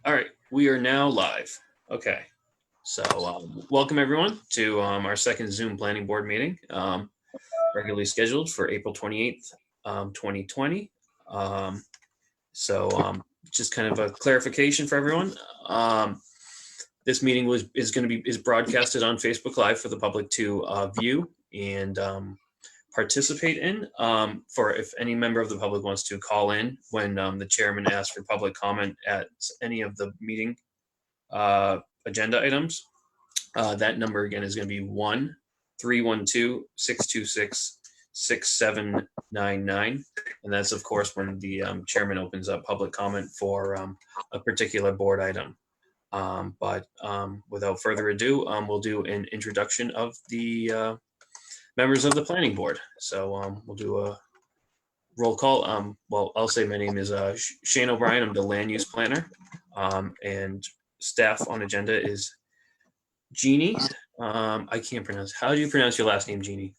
All right, we are now live. Okay, so welcome everyone to our second Zoom Planning Board meeting, regularly scheduled for April 28th, 2020. Just kind of a clarification for everyone. This meeting is broadcasted on Facebook Live for the public to view and participate in. For if any member of the public wants to call in when the chairman asks for public comment at any of the meeting agenda items, that number again is going to be 1-312-626-6799, and that's of course when the chairman opens up public comment for a particular board item. Without further ado, we'll do an introduction of the members of the planning board. So we'll do a roll call. Well, I'll say my name is Shane O'Brien. I'm the land use planner, and staff on agenda is Jeannie. I can't pronounce. How do you pronounce your last name, Jeannie?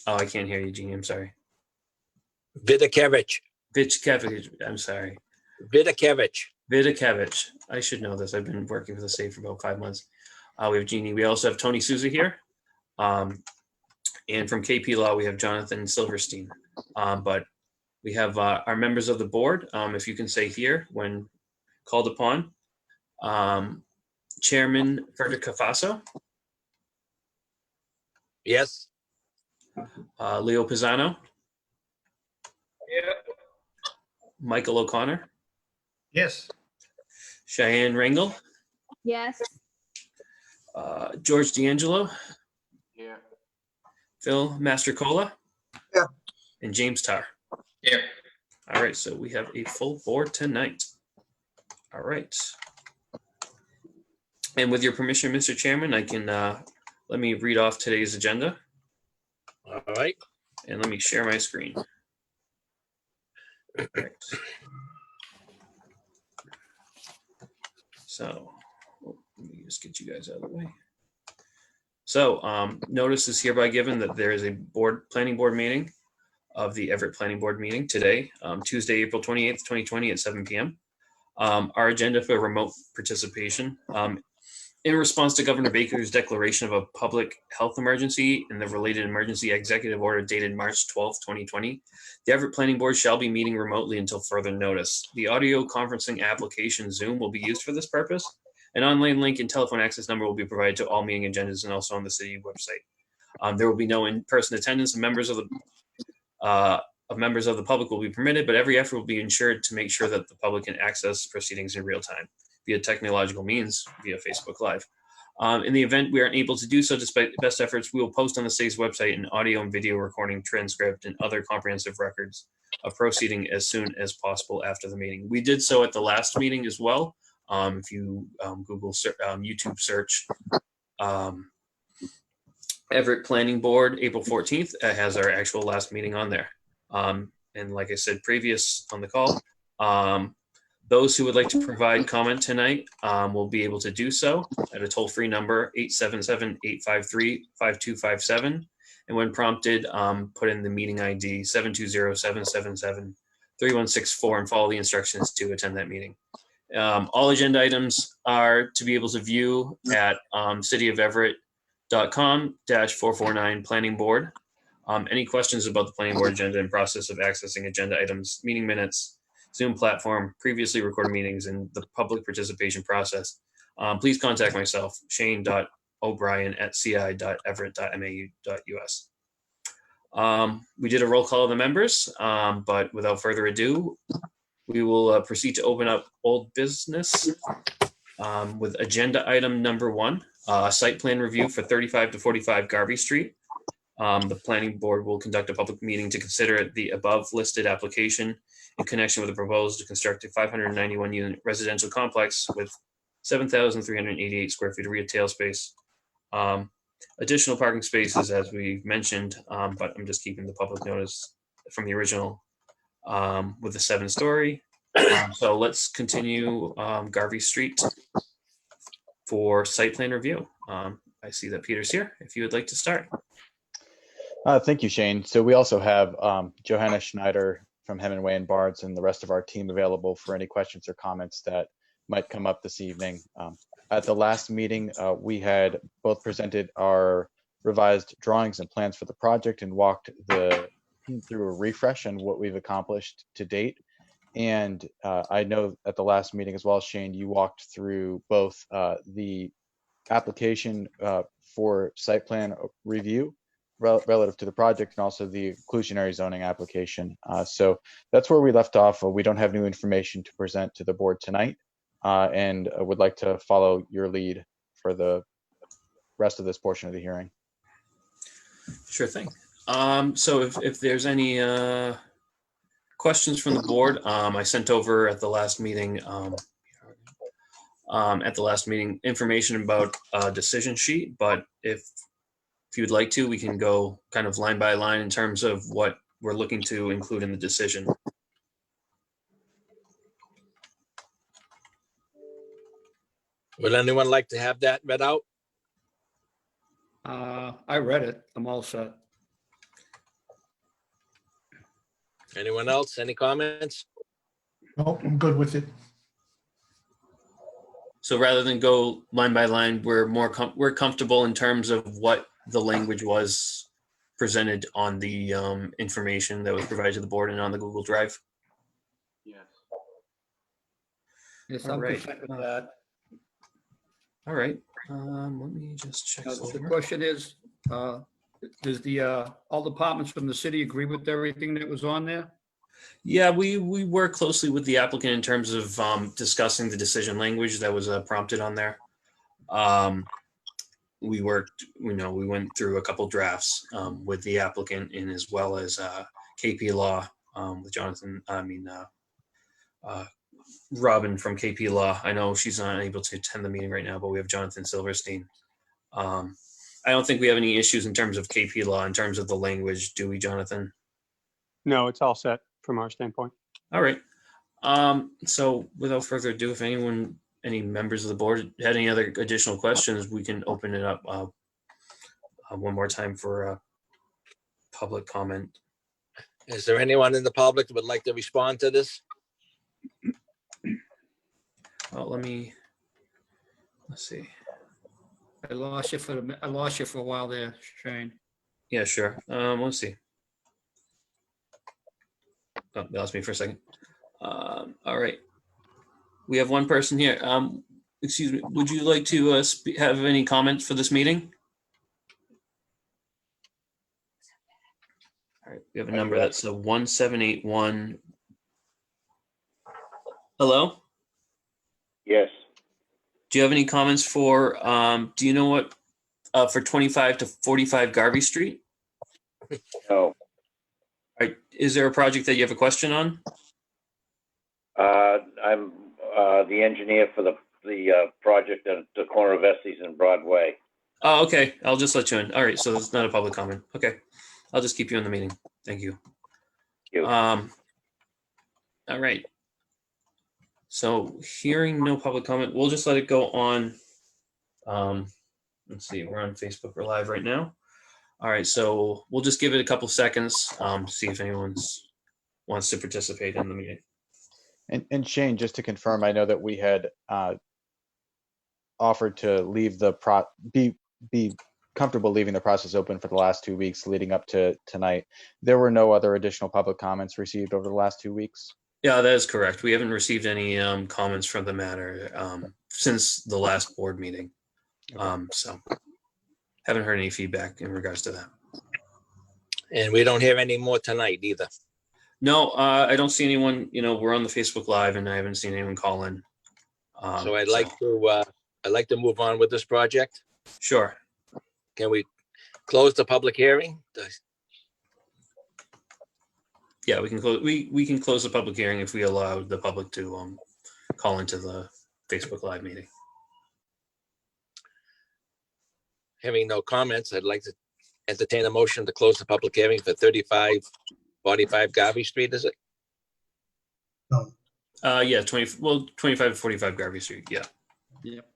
Oh, I can't hear you, Jeannie. I'm sorry. Vidakevich. I'm sorry. Vidakevich. I should know this. I've been working for the state for about 5 months. We have Jeannie. We also have Tony Souza here. And from KP Law, we have Jonathan Silverstein. But we have our members of the board. If you can say here when called upon. Chairman Frederick Cafasso. Yes. Leo Pisano. Yeah. Michael O'Connor. Yes. Cheyenne Rangel. Yes. George D'Angelo. Yeah. Phil Mastrocola. Yeah. And James Tarr. Yeah. All right, so we have a full board tonight. All right. And with your permission, Mr. Chairman, I can let me read off today's agenda. All right. And let me share my screen. All right. So let me just get you guys out of the way. So notice is hereby given that there is a planning board meeting of the Everett Planning Board meeting today, Tuesday, April 28th, 2020 at 7 p.m. Our agenda for remote participation. In response to Governor Baker's declaration of a public health emergency and the related emergency executive order dated March 12, 2020, the Everett Planning Board shall be meeting remotely until further notice. The audio conferencing application Zoom will be used for this purpose. An online link and telephone access number will be provided to all meeting agendas and also on the city website. There will be no in-person attendance, and members of the public will be permitted, but every effort will be ensured to make sure that the public can access proceedings in real time via technological means, via Facebook Live. In the event we aren't able to do so, despite best efforts, we will post on the city's website an audio and video recording, transcript, and other comprehensive records of proceeding as soon as possible after the meeting. We did so at the last meeting as well. If you Google, YouTube search Everett Planning Board, April 14th, it has our actual last meeting on there. And like I said previous on the call, those who would like to provide comment tonight will be able to do so at a toll-free number, 877-853-5257. And when prompted, put in the meeting ID 720-777-3164 and follow the instructions to attend that meeting. All agenda items are to be able to view at cityofeverett.com/449 planning board. Any questions about the planning board agenda and process of accessing agenda items, meeting minutes, Zoom platform, previously recorded meetings, and the public participation process, please contact myself, shane.o'brien@ci.everett.mau.us. We did a roll call of the members, but without further ado, we will proceed to open up old business with agenda item number 1, site plan review for 35 to 45 Garvey Street. The planning board will conduct a public meeting to consider the above listed application in connection with the proposal to construct a 591 unit residential complex with 7,388 square feet of retail space. Additional parking spaces, as we mentioned, but I'm just keeping the public notice from the original with the 7-story. So let's continue Garvey Street for site plan review. I see that Peter's here. If you would like to start. Thank you, Shane. So we also have Johanna Schneider from Hemingway and Barnes and the rest of our team available for any questions or comments that might come up this evening. At the last meeting, we had both presented our revised drawings and plans for the project and walked the team through a refresh on what we've accomplished to date. And I know at the last meeting as well, Shane, you walked through both the application for site plan review relative to the project and also the inclusionary zoning application. So that's where we left off. We don't have new information to present to the board tonight, and I would like to follow your lead for the rest of this portion of the hearing. Sure thing. So if there's any questions from the board, I sent over at the last meeting information about a decision sheet, but if you would like to, we can go kind of line by line in terms of what we're looking to include in the decision. Would anyone like to have that read out? I read it. I'm all set. Anyone else? Any comments? No, I'm good with it. So rather than go line by line, we're comfortable in terms of what the language was presented on the information that was provided to the board and on the Google Drive. Yes. Yes, All I'm right. content with that. All right. Let me just check. Now, the over. question is, does all departments from the city agree with everything that was on there? Yeah, we work closely with the applicant in terms of discussing the decision language that was prompted on there. We went through a couple drafts with the applicant and as well as KP Law with Jonathan. Robin from KP Law. I know she's not able to attend the meeting right now, but we have Jonathan Silverstein. I don't think we have any issues in terms of KP Law in terms of the language, do we, Jonathan? No, it's all set from our standpoint. All right. So without further ado, if any members of the board had any other additional questions, we can open it up one more time for public comment. Is there anyone in the public that would like to respond to this? Well, let's see. I lost you for a while there, Shane. Yeah, sure. Let's see. Oh, they lost me for a second. All right. We have one person here. Excuse me. Would you like to have any comments for this meeting? All right. We have a number that's 1781. Hello? Yes. Do you have any comments for, do you know what, for 25 to 45 Garvey Street? No. All right. Is there a project that you have a question on? I'm the engineer for the project at the corner of Estes and Broadway. Oh, okay. I'll just let you in. All right. So it's not a public comment. Okay. I'll just keep you in the meeting. Thank you. Thank you. All right. So hearing no public comment, we'll just let it go on. Let's see, we're on Facebook. We're live right now. All right. So we'll just give it a couple seconds, see if anyone wants to participate in the meeting. And Shane, just to confirm, I know that we had offered to leave be comfortable leaving the process open for the last 2 weeks leading up to tonight. There were no other additional public comments received over the last 2 weeks. Yeah, that is correct. We haven't received any comments from the matter since the last board meeting. So haven't heard any feedback in regards to that. And we don't hear any more tonight either. No, I don't see anyone. We're on the Facebook Live, and I haven't seen anyone call in. So I'd like to move on with this project. Sure. Can we close the public hearing? Yeah, we can close. We can close the public hearing if we allow the public to call into the Facebook Live meeting. Having no comments, I'd like to entertain a motion to close the public hearing for 3545 Garvey Street, is it? Yeah, 25 to 45 Garvey Street. Yeah. Yep.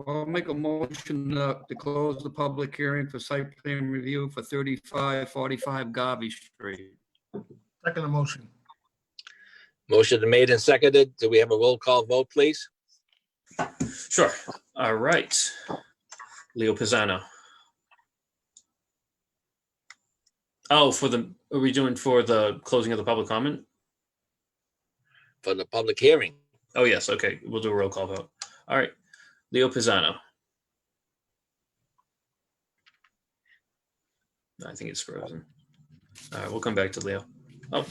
I'll make a motion to close the public hearing for site plan review for 3545 Garvey Street. Second motion. Motion made and seconded. Do we have a roll call vote, please? Sure. All right. Leo Pisano. Oh, are we doing for the closing of the public comment? For the public hearing. Oh, yes. Okay. We'll do a roll call vote. All right. Leo Pisano. I think it's frozen. All right. We'll come back to Leo. Oh,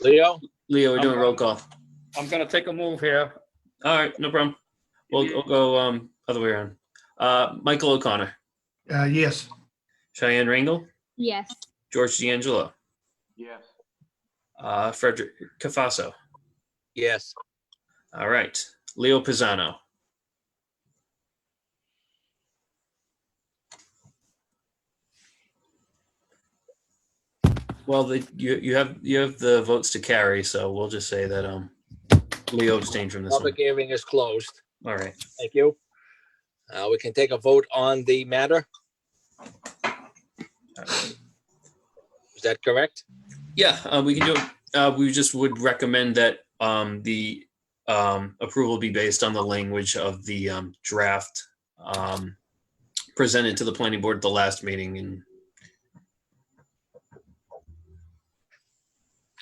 Leo? Leo, we're doing roll call. I'm gonna take a move here. All right. No problem. We'll go other way around. Michael O'Connor. Yes. Cheyenne Ringel. Yes. George D'Angelo. Yes. Frederick Cafaso. Yes. All right. Leo Pisano. Well, you have the votes to carry, so we'll just say that Leo abstained from this one. Public hearing is closed. All right. Thank you. We can take a vote on the matter. Is that correct? Yeah, we can do it. We just would recommend that the approval be based on the language of the draft presented to the planning board at the last meeting. And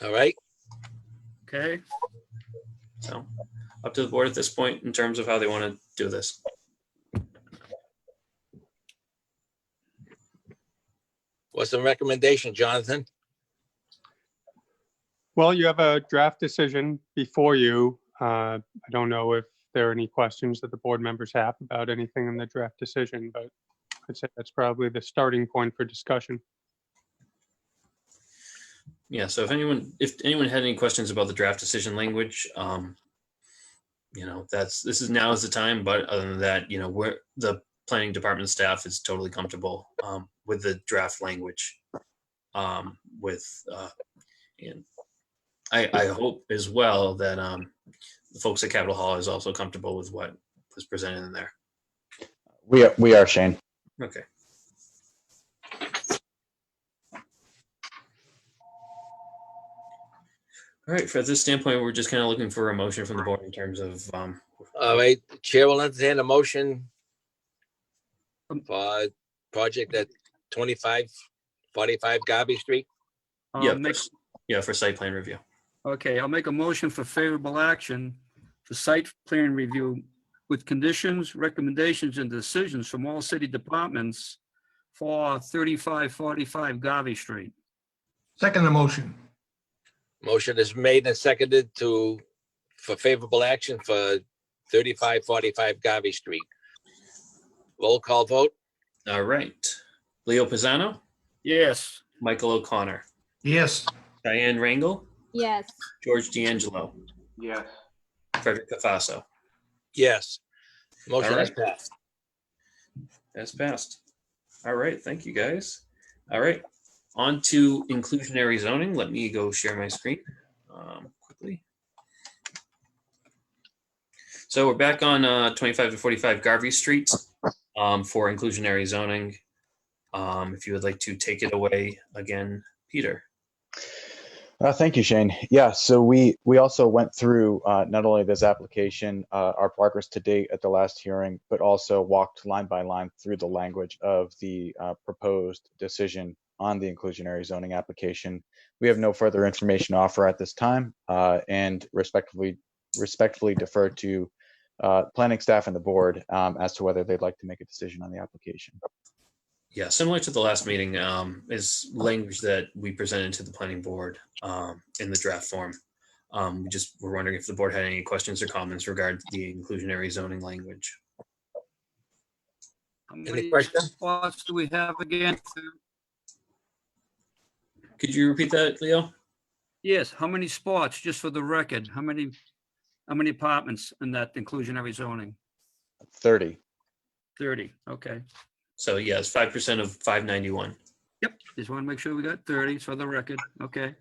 All right. Okay, so up to the board at this point in terms of how they want to do this. What's the recommendation, Jonathan? Well, you have a draft decision before you. I don't know if there are any questions that the board members have about anything in the draft decision, but I'd say that's probably the starting point for discussion. Yeah, so if anyone had any questions about the draft decision language, this is now is the time. But other than that, where the planning department staff is totally comfortable with the draft language. And I hope as well that the folks at Capitol Hall is also comfortable with what was presented in there. We are, Shane. Okay. All right, from this standpoint, we're just kind of looking for a motion from the board in terms of, All right, Chair will entertain a motion for project at 2545 Garvey Street. for site plan review. Okay, I'll make a motion for favorable action for site plan review with conditions, recommendations, and decisions from all city departments for 3545 Garvey Street. Second the motion. Motion is made and seconded for favorable action for 3545 Garvey Street. Roll call vote. All right. Leo Pisano, Yes. Michael O'Connor, Yes. Diane Rangel, Yes. George D'Angelo, Yes. Frederick Cafaso. Yes. Motion All has right. passed. That's passed. All right, thank you guys. All right, on to inclusionary zoning. Let me go share my screen quickly. So we're back on 25 to 45 Garvey Street for inclusionary zoning. If you would like to take it away again, Peter. Thank you, Shane. Yeah, so we also went through not only this application, our progress to date at the last hearing, but also walked line by line through the language of the proposed decision on the inclusionary zoning application. We have no further information to offer at this time, and respectfully defer to planning staff and the board as to whether they'd like to make a decision on the application. Yeah, similar to the last meeting, is language that we presented to the planning board in the draft form. We just were wondering if the board had any questions or comments regarding the inclusionary zoning language. How Any many questions? spots do we have again? Could you repeat that, Leo? Yes, how many spots, just for the record? How many apartments in that inclusionary zoning? 30. 30, okay. So yes, 5% of 591. Yep, just want to make sure we got 30 for the record, okay.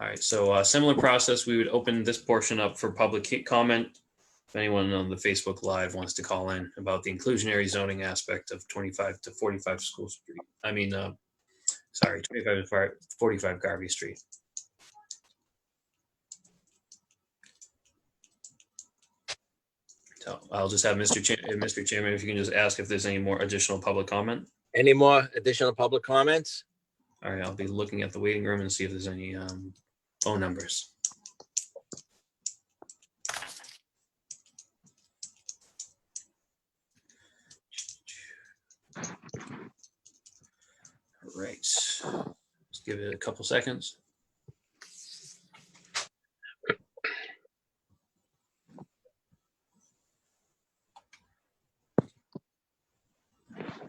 All right, so similar process, we would open this portion up for public comment. If anyone on the Facebook Live wants to call in about the inclusionary zoning aspect of 25 to 45 School Street. 25 to 45 Garvey Street. So I'll just have Mr. Chairman, if you can just ask if there's any more additional public comment. Any more additional public comments? All right, I'll be looking at the waiting room and see if there's any phone numbers. All right, let's give it a couple seconds.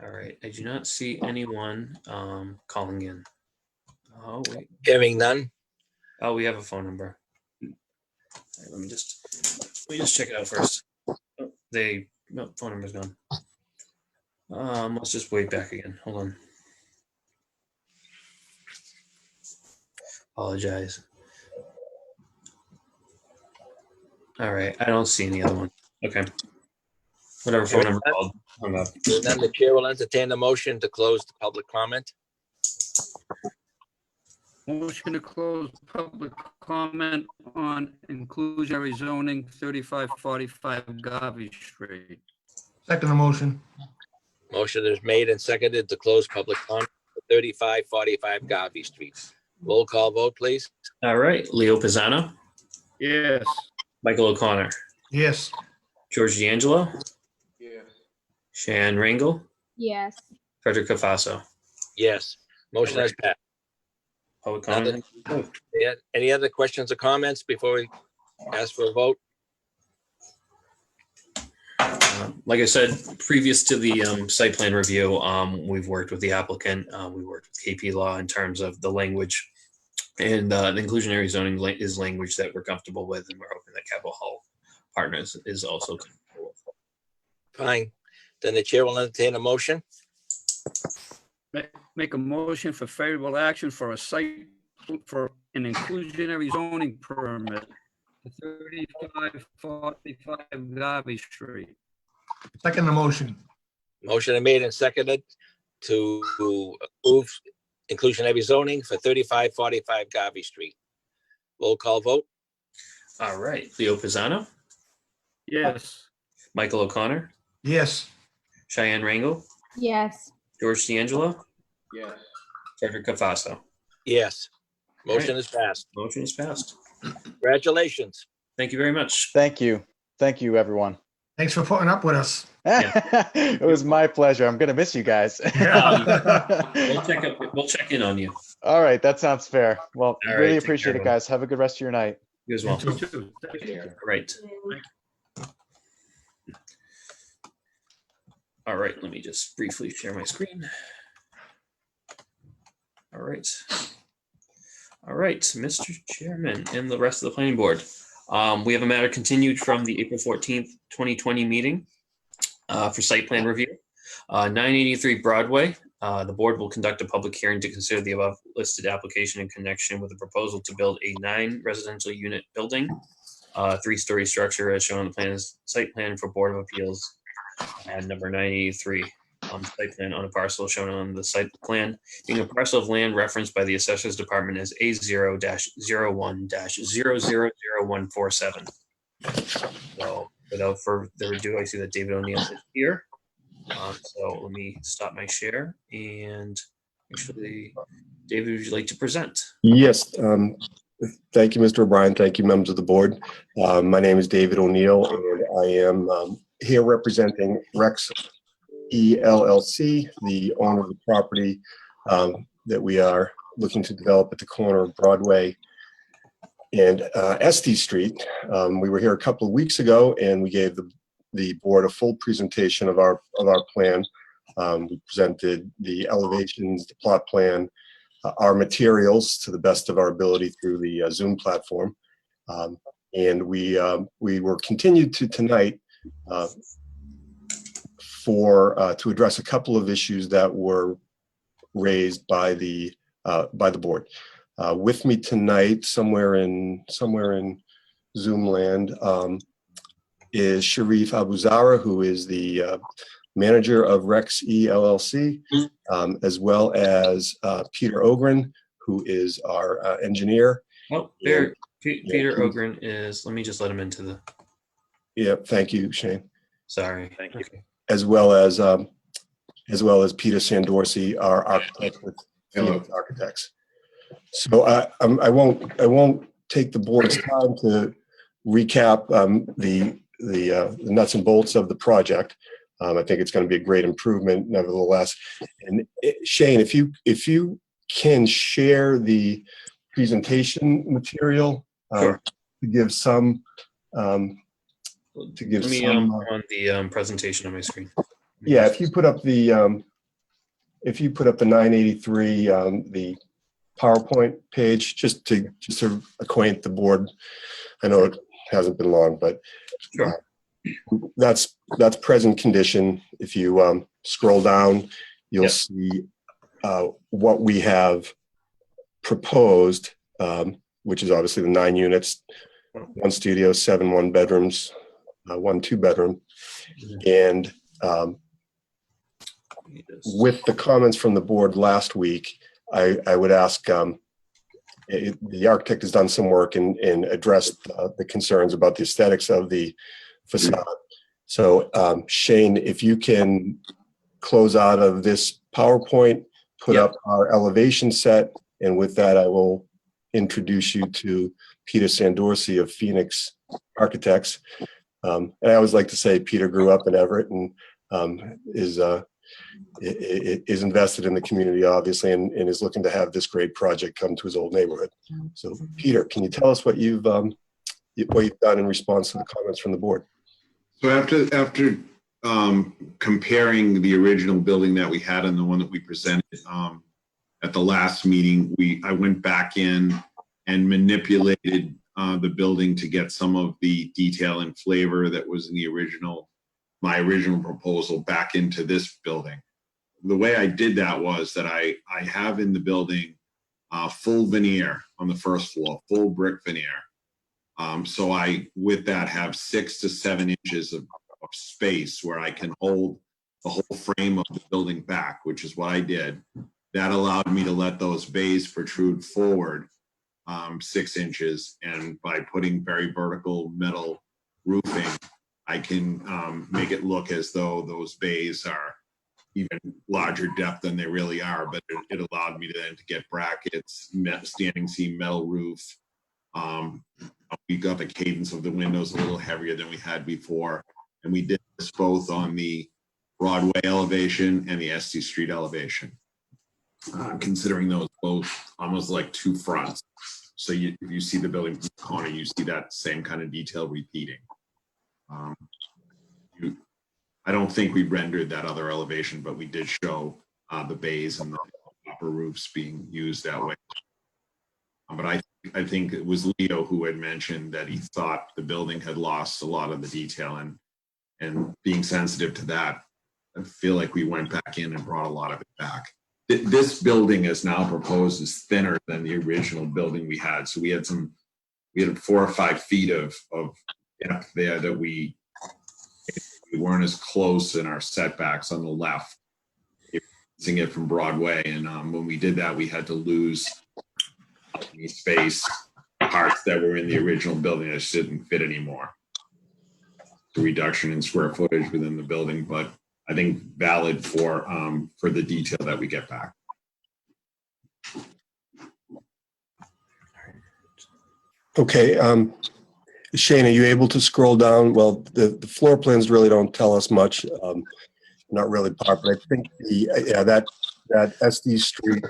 All right, I do not see anyone calling in. Oh, wait. Hearing none. Oh, we have a phone number. All right, let me just check it out first. Oh, no, phone number's gone. Let's just wait back again. Hold on. Apologize. All right, I don't see any other one. Okay. Whatever phone number called, hung up. Then the chair will entertain a motion to close the public comment. Motion to close public comment on inclusionary zoning 3545 Garvey Street. Second the motion. Motion is made and seconded to close public comment for 3545 Garvey Street. Roll call vote, please. All right, Leo Pisano, Yes. Michael O'Connor, Yes. George D'Angelo, Yes. Shan Ringel, Yes. Frederick Cafaso. Yes, motion has passed. Public comment. Yeah, any other questions or comments before we ask for a vote? Like I said, previous to the site plan review, we've worked with the applicant. We worked with KP Law in terms of the language, and the inclusionary zoning is language that we're comfortable with, and we're hoping that Capitol Hall Partners is also comfortable with. Fine, then the chair will entertain a motion. Make a motion for favorable action for a site for an inclusionary zoning permit. 3545 Garvey Street. Second the motion. Motion is made and seconded to approve inclusionary zoning for 3545 Garvey Street. Roll call vote. All right, Leo Pisano, Yes. Michael O'Connor, Yes. Cheyenne Rangel, Yes. George D'Angelo, Yes. Frederick Cafaso. Yes, motion is passed. Motion is passed. Congratulations. Thank you very much. Thank you. Thank you, everyone. Thanks for putting up with us. It was my pleasure. I'm going to miss you guys. We'll check in on you. All right. That sounds fair. Well, All right, really take appreciate care, it, guys. Have a good rest of your night. You as well. You too. Take care. All right. All right, let me just briefly share my screen. All right. All right, Mr. Chairman and the rest of the planning board. We have a matter continued from the April 14th, 2020 meeting for site plan review. 983 Broadway. The board will conduct a public hearing to consider the above listed application in connection with a proposal to build a 9 residential unit building, 3-story structure as shown on the plan's site plan for Board of Appeals and number 983 on the site plan on a parcel shown on the site plan, being a parcel of land referenced by the Assessor's Department as A0-01-000147. So without further ado, I see that David O'Neill is here. So let me stop my share and actually, David, would you like to present? Yes. Thank you, Mr. O'Brien. Thank you, members of the board. My name is David O'Neill, and I am here representing Rex ELLC, the owner of the property that we are looking to develop at the corner of Broadway and Estes Street. We were here a couple of weeks ago, and we gave the board a full presentation of our plan. We presented the elevations, the plot plan, our materials to the best of our ability through the Zoom platform, and we were continued to tonight to address a couple of issues that were raised by the board. With me tonight, somewhere in Zoom land, is Sharif Abuzara, who is the manager of Rex ELLC, as well as Peter Ogren, who is our engineer. Oh, there, Peter Ogren is, let me just let him into the, Yeah, thank you, Shane. sorry. Thank you. Okay. As well as Peter Sandorsi, our architect with Phoenix Architects. So I won't take the board's time to recap the nuts and bolts of the project. I think it's going to be a great improvement, nevertheless. And Shane, if you can share the presentation material Sure. to give some Let me on the presentation on my screen. yeah, if you put up the 983 the PowerPoint page, just to sort of acquaint the board. I know it hasn't been long, but Sure. that's present condition. If you scroll down, you'll Yep. see what we have proposed, which is obviously the 9 units, 1 studio, 7 1-bedrooms, 1 2-bedroom, and with the comments from the board last week, I would ask, the architect has done some work and addressed the concerns about the aesthetics of the facade. So Shane, if you can close out of this PowerPoint, put up our elevation set, and with that, I will introduce you to Peter Sandorsi of Phoenix Architects. And I always like to say Peter grew up in Everett and is invested in the community, obviously, and is looking to have this great project come to his old neighborhood. So, Peter, can you tell us what you've done in response to the comments from the board? So after comparing the original building that we had and the one that we presented at the last meeting, I went back in and manipulated the building to get some of the detail and flavor that was in the my original proposal back into this building. The way I did that was that I have in the building full veneer on the first floor, full brick veneer. So I, with that, have 6 to 7 inches of space where I can hold the whole frame of the building back, which is what I did. That allowed me to let those bays protrude forward 6 inches, and by putting very vertical metal roofing, I can make it look as though those bays are even larger depth than they really are, but it allowed me to then to get brackets, standing seam metal roof. We got the cadence of the windows a little heavier than we had before, and we did this both on the Broadway elevation and the SD Street elevation, considering those both almost like 2 fronts. So if you see the building from the corner, you see that same kind of detail repeating. I don't think we rendered that other elevation, but we did show the bays and the upper roofs being used that way. But I think it was Leo who had mentioned that he thought the building had lost a lot of the detail, and being sensitive to that, I feel like we went back in and brought a lot of it back. This building as now proposed is thinner than the original building we had. So we had 4 or 5 feet of depth there that we weren't as close in our setbacks on the left, using it from Broadway. And when we did that, we had to lose space parts that were in the original building that just didn't fit anymore. The reduction in square footage within the building, but I think valid for the detail that we get back. Okay, Shane, are you able to scroll down? Well, the floor plans really don't tell us much. Not really part, but I think that SD Street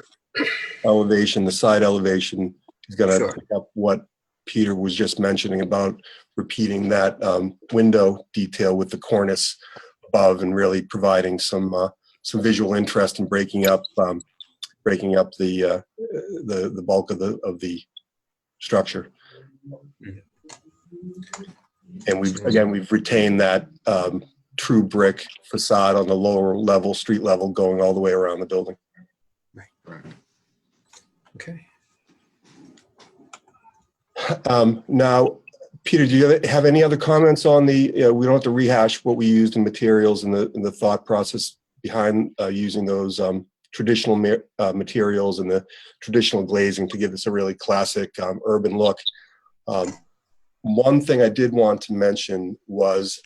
elevation, the side elevation, is going to pick up what Peter was just mentioning about repeating that window detail with the cornice above, and really providing some visual interest in breaking up the bulk of the structure. And we've retained that true brick facade on the lower level, street level, going all the way around the building. Right. Okay. Now, Peter, do you have any other comments on the, we don't have to rehash what we used in materials and the thought process behind using those traditional materials and the traditional glazing to give this a really classic urban look. One thing I did want to mention was,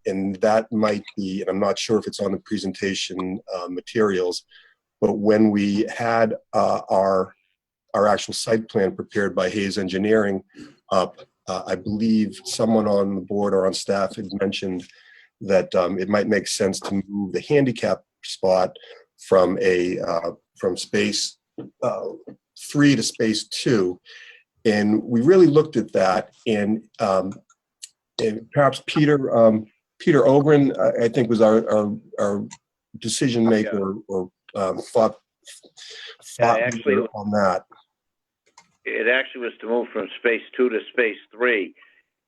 and that might be, and I'm not sure if it's on the presentation materials, but when we had our actual site plan prepared by Hayes Engineering up, I believe someone on the board or on staff had mentioned that it might make sense to move the handicap spot from space 3 to space 2. And we really looked at that, and perhaps Peter Ogren, I think, was our decision maker or thought actually, on that. it actually was to move from space 2 to space 3.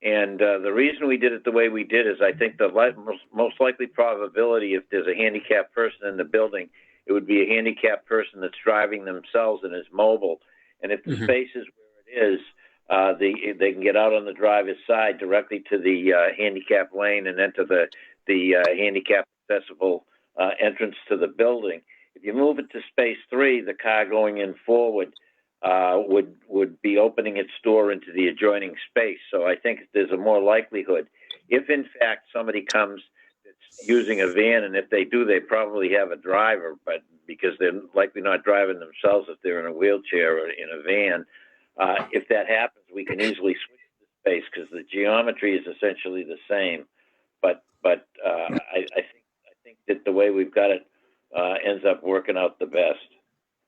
And the reason we did it the way we did is I think the most likely probability, if there's a handicapped person in the building, it would be a handicapped person that's driving themselves and is mobile. And if the space is where it is, they can get out on the driver's side directly to the handicap lane and enter the handicap accessible entrance to the building. If you move it to space 3, the car going in forward would be opening its door into the adjoining space. So I think there's a more likelihood, if in fact somebody comes that's using a van, and if they do, they probably have a driver, but because they're likely not driving themselves if they're in a wheelchair or in a van. If that happens, we can easily switch the space because the geometry is essentially the same. But I think that the way we've got it ends up working out the best.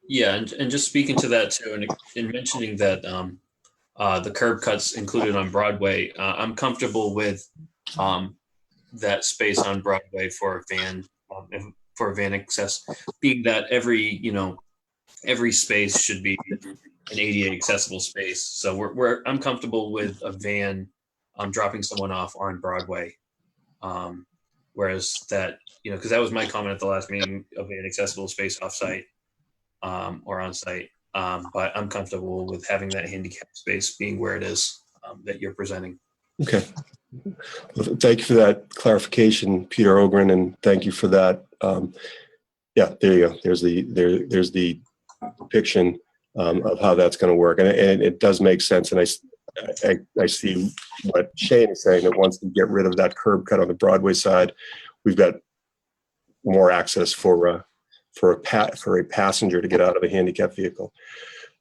Yeah, and just speaking to that too, and in mentioning that the curb cuts included on Broadway, I'm comfortable with that space on Broadway for a van access, being that every space should be an ADA accessible space. So I'm comfortable with a van dropping someone off on Broadway, whereas that because that was my comment at the last meeting, a van accessible space off-site. Or on site, but I'm comfortable with having that handicap space being where it is that you're presenting. Okay. Well, thank you for that clarification, Peter Ogren, and thank you for that. Yeah, there you go. There's the depiction of how that's going to work, and it does make sense. And I see what Shane is saying, that once we get rid of that curb cut on the Broadway side, we've got more access for a passenger to get out of a handicapped vehicle.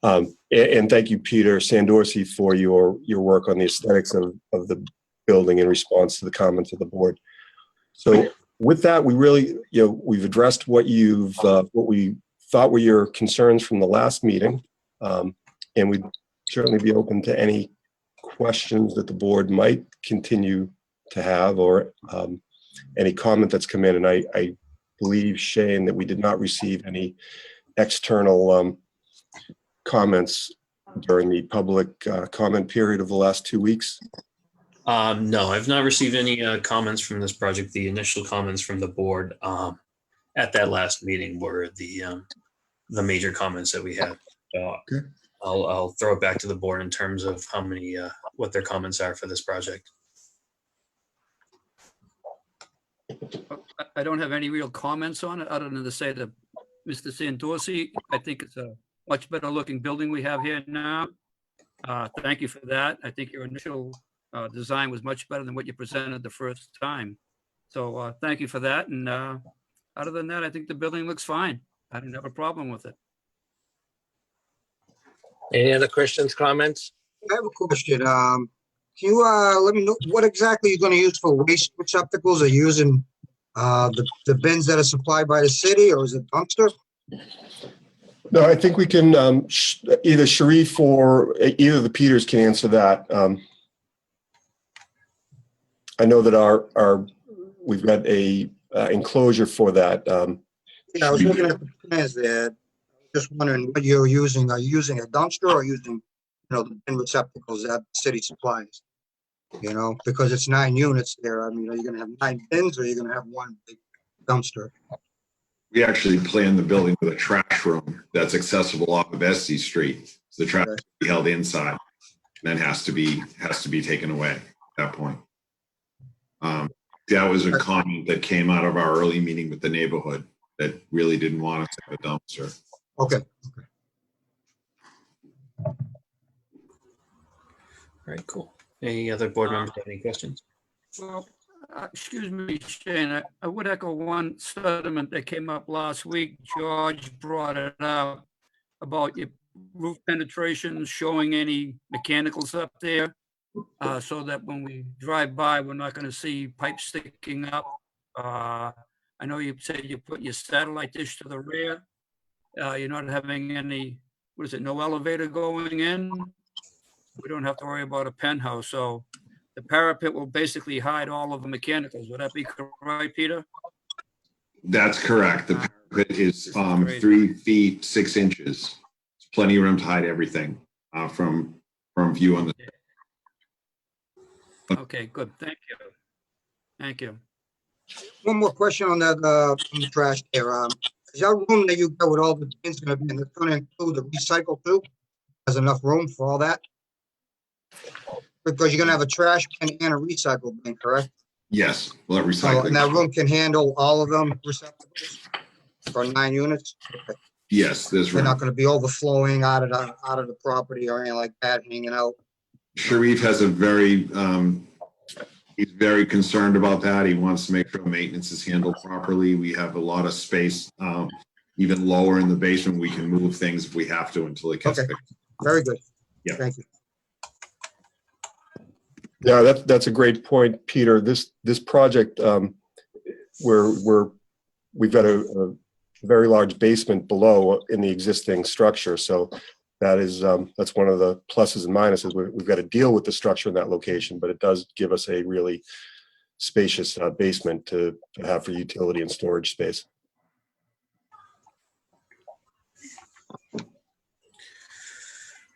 And thank you, Peter Sandorsi, for your work on the aesthetics of the building in response to the comments of the board. So with that, we really, we've addressed what we thought were your concerns from the last meeting. And we'd certainly be open to any questions that the board might continue to have, or any comment that's come in. And I believe, Shane, that we did not receive any external comments during the public comment period of the last 2 weeks. No, I've not received any comments from this project. The initial comments from the board at that last meeting were the major comments that we had. So Okay. I'll throw it back to the board in terms of how many, what their comments are for this project. I don't have any real comments on it other than to say that Mr. Sandorsi, I think it's a much better looking building we have here now. Thank you for that. I think your initial design was much better than what you presented the first time. So thank you for that. And other than that, I think the building looks fine. I don't have a problem with it. Any other questions, comments? I have a question. Can you let me know what exactly you're going to use for waste receptacles? Are you using the bins that are supplied by the city, or is it dumpster? No, I think we can, either Sharif or either of the Peters can answer that. I know that we've got a enclosure for that. Yeah, I was looking at the plans there. Just wondering what you're using. Are you using a dumpster or using, the bin receptacles that the city supplies? Because it's 9 units there. I mean, are you going to have 9 bins, or are you going to have one big dumpster? We actually planned the building with a trash room that's accessible off of Esty Street. So the trash will be held inside. then has to be taken away at that point. That was a comment that came out of our early meeting with the neighborhood that really didn't want us to have a dumpster. Okay. All right, cool. Any other board members have any questions? Well, excuse me, Shane, I would echo one sentiment that came up last week. George brought it up about your roof penetrations, showing any mechanicals up there, so that when we drive by, we're not gonna see pipes sticking up. I know you said you put your satellite dish to the rear. You're not having any, what is it, no elevator going in? We don't have to worry about a penthouse, so the parapet will basically hide all of the mechanicals. Would that be correct, Peter? That's correct. The parapet is Great. 3 feet 6 inches. It's plenty of room to hide everything from view on the. Okay, good. Thank you. Thank you. One more question on that, on the trash there. Is that room that you got with all the bins gonna be, and it's gonna include the recycle too? Has enough room for all that? Because you're gonna have a trash bin and a recycle bin, correct? Yes, well, that So, recycling. and that room can handle all of them receptacles for 9 units? Yes, there's They're not room. gonna be overflowing out of the property or anything like that, hanging out? Sharif has a very, he's very concerned about that. He wants to make sure maintenance is handled properly. We have a lot of space, even lower in the basement. We can move things if we have to until it gets Okay. fixed. Very good. Yeah. Thank you. Yeah, that's a great point, Peter. This project, we've got a very large basement below in the existing structure. So that's one of the pluses and minuses. We've got to deal with the structure in that location, but it does give us a really spacious basement to have for utility and storage space.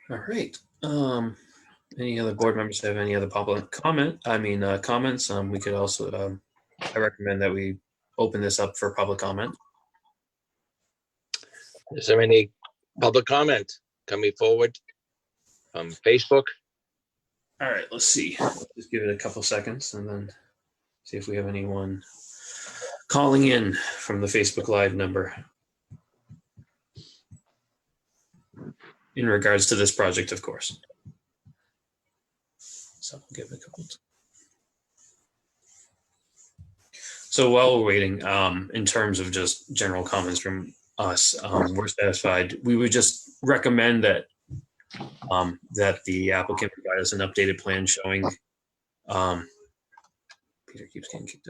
All right. Any other board members have any other public comments? We could also, I recommend that we open this up for public comment. Is there any public comment coming forward from Facebook? All right, let's see. Just give it a couple seconds and then see if we have anyone calling in from the Facebook Live number in regards to this project, of course. So I'll give it a couple. So while we're waiting, in terms of just general comments from us, we're satisfied. We would just recommend that that the applicant provide us an updated plan showing. Peter keeps getting kicked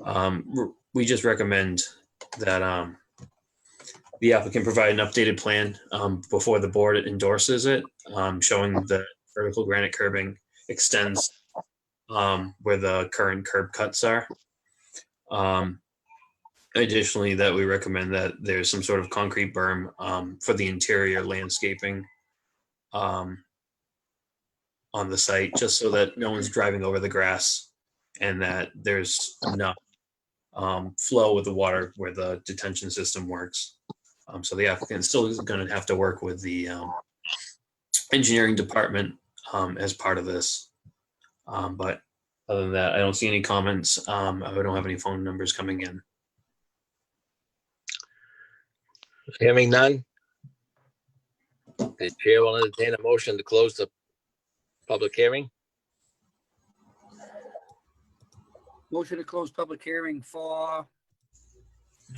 up. We just recommend that the applicant provide an updated plan before the board endorses it, showing the vertical granite curbing extends where the current curb cuts are. Additionally, that we recommend that there's some sort of concrete berm for the interior landscaping on the site, just so that no one's driving over the grass and that there's enough flow with the water where the detention system works. So the applicant still is going to have to work with the engineering department as part of this. But other than that, I don't see any comments. I don't have any phone numbers coming in. Hearing none. The chair will entertain a motion to close the public hearing. Motion to close public hearing for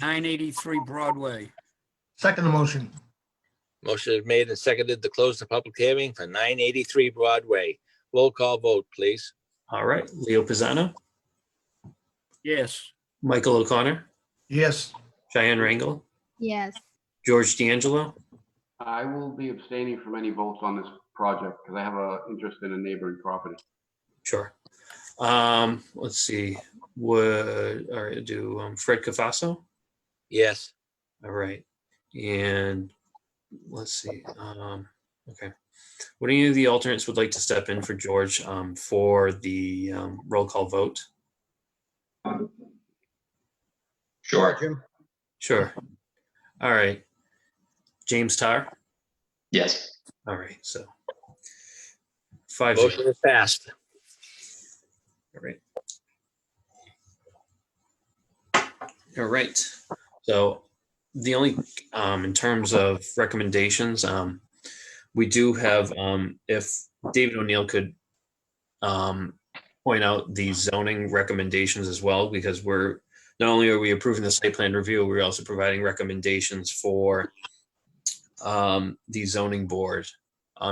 983 Broadway. Second motion. Motion is made and seconded to close the public hearing for 983 Broadway. Roll call vote, please. All right, Leo Pisano, Yes. Michael O'Connor, Yes. Cheyenne Rangel, Yes. George D'Angelo, I will be abstaining from any votes on this project because I have an interest in a neighboring property. sure. Let's see. Would do Fred Cafaso? Yes. All right. And let's see. Okay. Would any of the alternates would like to step in for George for the roll call vote? Sure. Jim? Sure. All right. James Tarr? Yes. All right. So 5-0. Motion is passed. All right. All right. So the only, in terms of recommendations, we do have, if David O'Neill could point out the zoning recommendations as well, because we're, not only are we approving the site plan review, we're also providing recommendations for the zoning board,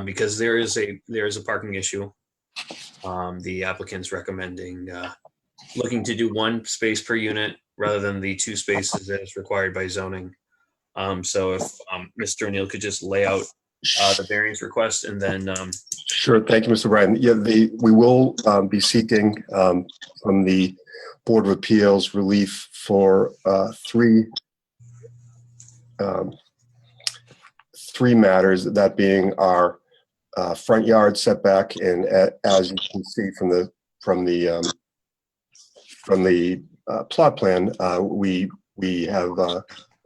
because there is a parking issue. The applicant's recommending looking to do 1 space per unit rather than the 2 spaces that is required by zoning. So if Mr. O'Neill could just lay out the variance request, and then Sure. Thank you, Mr. Bryan. Yeah, we will be seeking from the Board of Appeals relief for three matters, that being our front yard setback, and as you can see from the plot plan, we have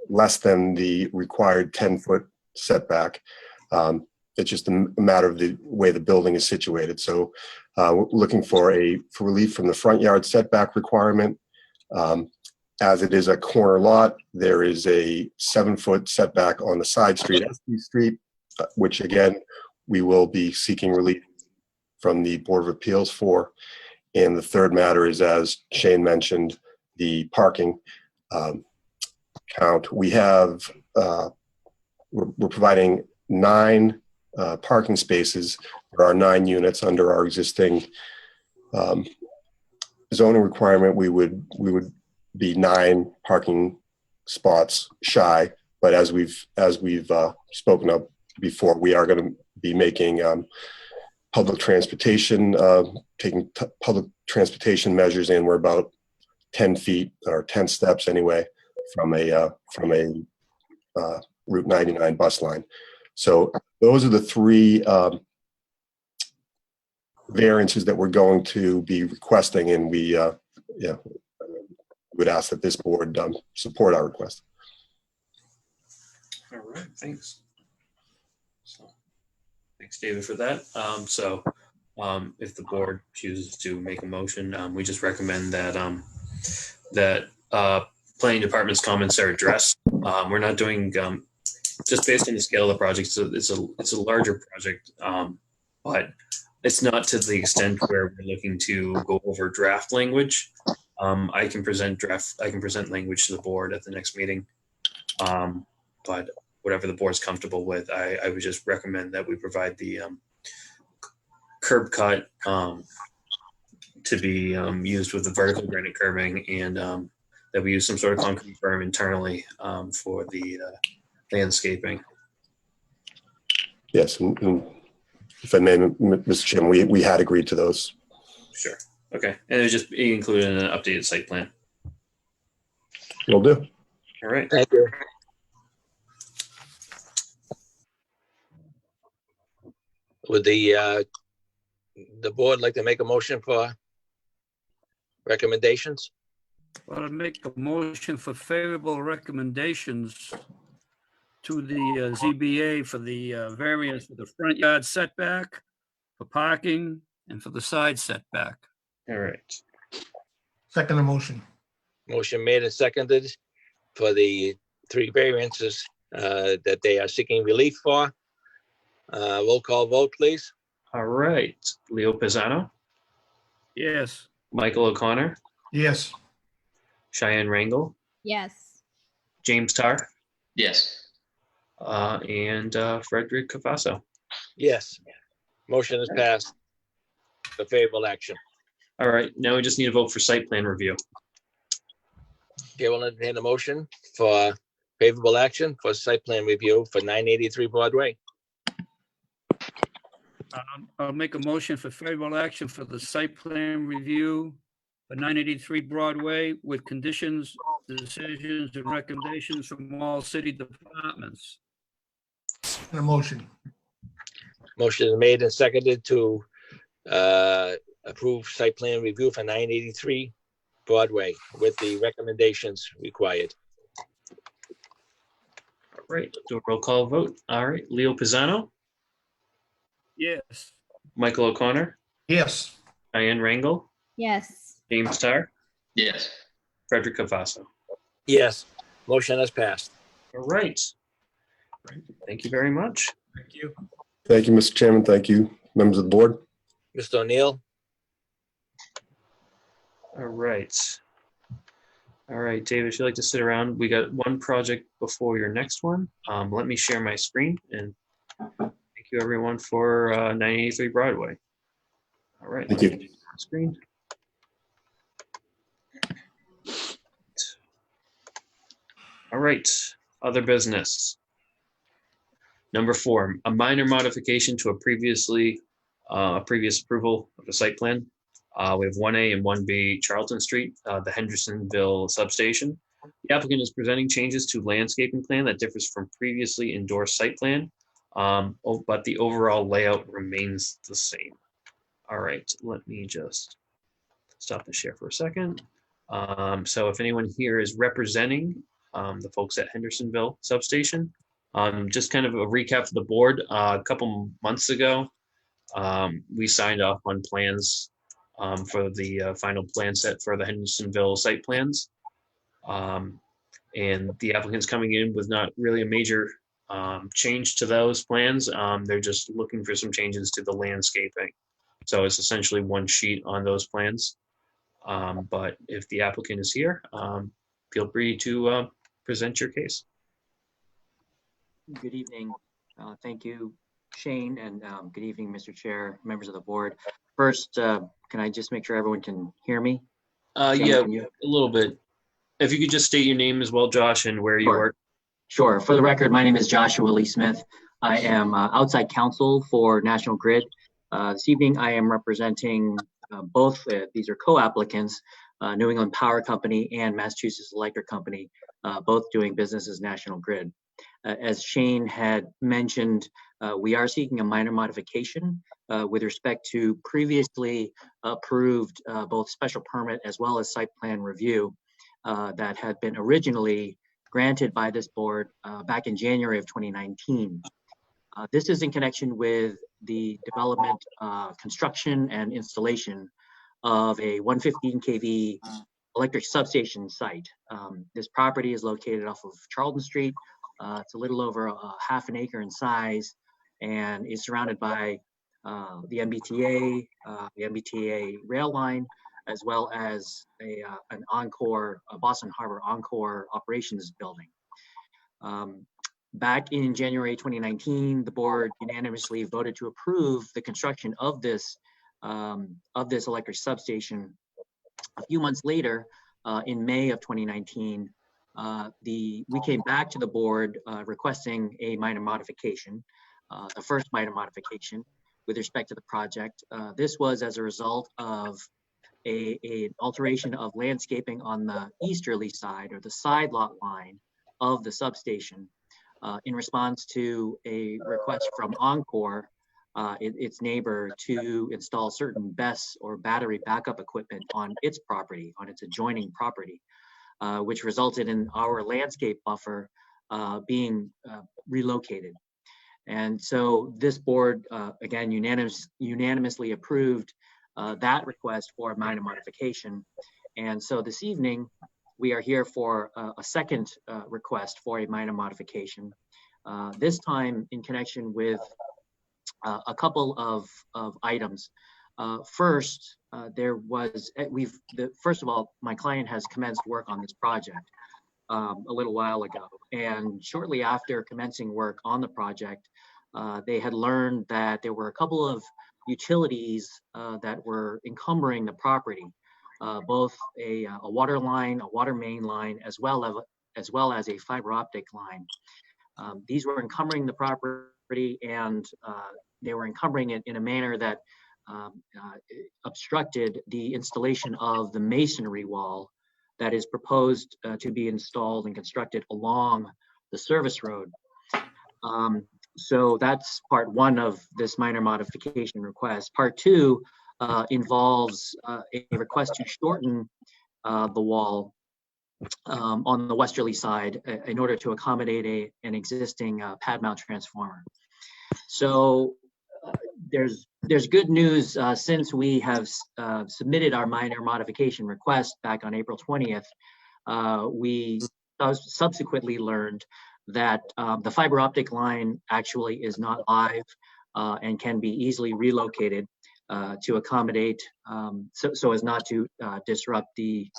less than the required 10-foot setback. It's just a matter of the way the building is situated. So we're looking for relief from the front yard setback requirement. As it is a corner lot, there is a 7-foot setback on the side street, SD Street, which again, we will be seeking relief from the Board of Appeals for. And the third matter is, as Shane mentioned, the parking count. We have, we're providing 9 parking spaces. There are 9 units under our existing zoning requirement. We would be 9 parking spots shy, but as we've spoken of before, we are going to be making public transportation, taking public transportation measures, and we're about 10 feet or 10 steps anyway from a Route 99 bus line. So those are the 3 variances that we're going to be requesting, and we would ask that this board support our request. all right, thanks. So, thanks, David, for that. If the board chooses to make a motion, we just recommend that planning department's comments are addressed. We're not doing, just based on the scale of the project, so it's a larger project, but it's not to the extent where we're looking to go over draft language. I can present language to the board at the next meeting, but whatever the board's comfortable with, I would just recommend that we provide the curb cut to be used with the vertical granite curbing, and that we use some sort of concrete berm internally for the landscaping. Yes, and if I may, Mr. Chairman, we had agreed to those. Sure. Okay. And it was just included in an updated site plan. Will do. All right. Thank you. Would the board like to make a motion for recommendations? Well, I'd make a motion for favorable recommendations to the ZBA for the variance for the front yard setback, for parking, and for the side setback. All right. Second motion. Motion made and seconded for the 3 variances that they are seeking relief for. Roll call vote, please. All right. Leo Pisano, Yes. Michael O'Connor, Yes. Cheyenne Rangel, Yes. James Tarr, Yes. and Frederick Cavasso. Yes. Motion is passed for favorable action. All right. Now we just need a vote for site plan review. Okay, we'll entertain a motion for favorable action for site plan review for 983 Broadway. I'll make a motion for favorable action for the site plan review for 983 Broadway with conditions, decisions, and recommendations from all city departments. Second motion. Motion is made and seconded to approve site plan review for 983 Broadway with the recommendations required. All right. Do a roll call vote. All right. Leo Pisano, Yes. Michael O'Connor, Yes. Diane Rangel, Yes. James Starr, Yes. Frederick Cavasso. Yes, motion has passed. All right. Thank you very much. Thank you. Thank you, Mr. Chairman. Thank you, members of the board. Mr. O'Neill? All right. All right, David, if you'd like to sit around, we got one project before your next one. Let me share my screen, and thank you everyone for 983 Broadway. All right. Thank you. Screen. All right, other business. Number 4, a minor modification to a previous approval of the site plan. We have 1A and 1B Charlton Street, the Hendersonville substation. The applicant is presenting changes to landscaping plan that differs from previously endorsed site plan, but the overall layout remains the same. All right, let me just stop the share for a second. So if anyone here is representing the folks at Hendersonville substation, just kind of a recap for the board. A couple months ago, we signed off on plans for the final plan set for the Hendersonville site plans. And the applicant's coming in with not really a major change to those plans. They're just looking for some changes to the landscaping. So it's essentially one sheet on those plans. But if the applicant is here, feel free to present your case. Good evening. Thank you, Shane, and good evening, Mr. Chair, members of the board. First, can I just make sure everyone can hear me? Shane, Yeah, can you? a little bit. If you could just state your name as well, Josh, and where you work. Sure. For the record, my name is Joshua Lee Smith. I am outside counsel for National Grid. This evening, I am representing both, these are co-applicants, New England Power Company and Massachusetts Electric Company, both doing business as National Grid. As Shane had mentioned, we are seeking a minor modification with respect to previously approved both special permit as well as site plan review that had been originally granted by this board back in January of 2019. This is in connection with the development, construction, and installation of a 115 kV electric substation site. This property is located off of Charlton Street. It's a little over half an acre in size and is surrounded by the MBTA rail line, as well as an Encore, a Boston Harbor Encore operations building. Back in January 2019, the board unanimously voted to approve the construction of this electric substation. A few months later, in May of 2019, we came back to the board requesting a minor modification, the first minor modification with respect to the project. This was as a result of an alteration of landscaping on the easterly side or the side lot line of the substation in response to a request from Encore, its neighbor, to install certain BESS or battery backup equipment on its property, on its adjoining property, which resulted in our landscape buffer being relocated. And so this board, again, unanimously approved that request for a minor modification. And so this evening, we are here for a second request for a minor modification, this time in connection with a couple of items. First, first of all, my client has commenced work on this project a little while ago. And shortly after commencing work on the project, they had learned that there were a couple of utilities that were encumbering the property, both a water line, a water main line, as well as a fiber optic line. These were encumbering the property, and they were encumbering it in a manner that obstructed the installation of the masonry wall that is proposed to be installed and constructed along the service road. So that's part one of this minor modification request. Part two involves a request to shorten the wall on the westerly side in order to accommodate an existing pad mount transformer. So there's good news since we have submitted our minor modification request back on April 20th. We subsequently learned that the fiber optic line actually is not live and can be easily relocated to accommodate so as not to disrupt the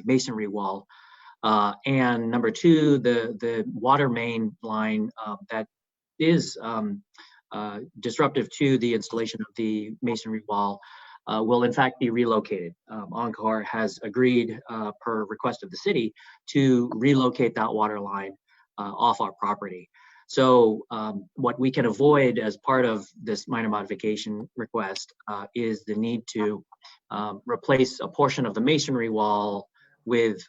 masonry wall. And number two, the water main line that is disruptive to the installation of the masonry wall will in fact be relocated. Encore has agreed per request of the city to relocate that water line off our property. So what we can avoid as part of this minor modification request is the need to replace a portion of the masonry wall with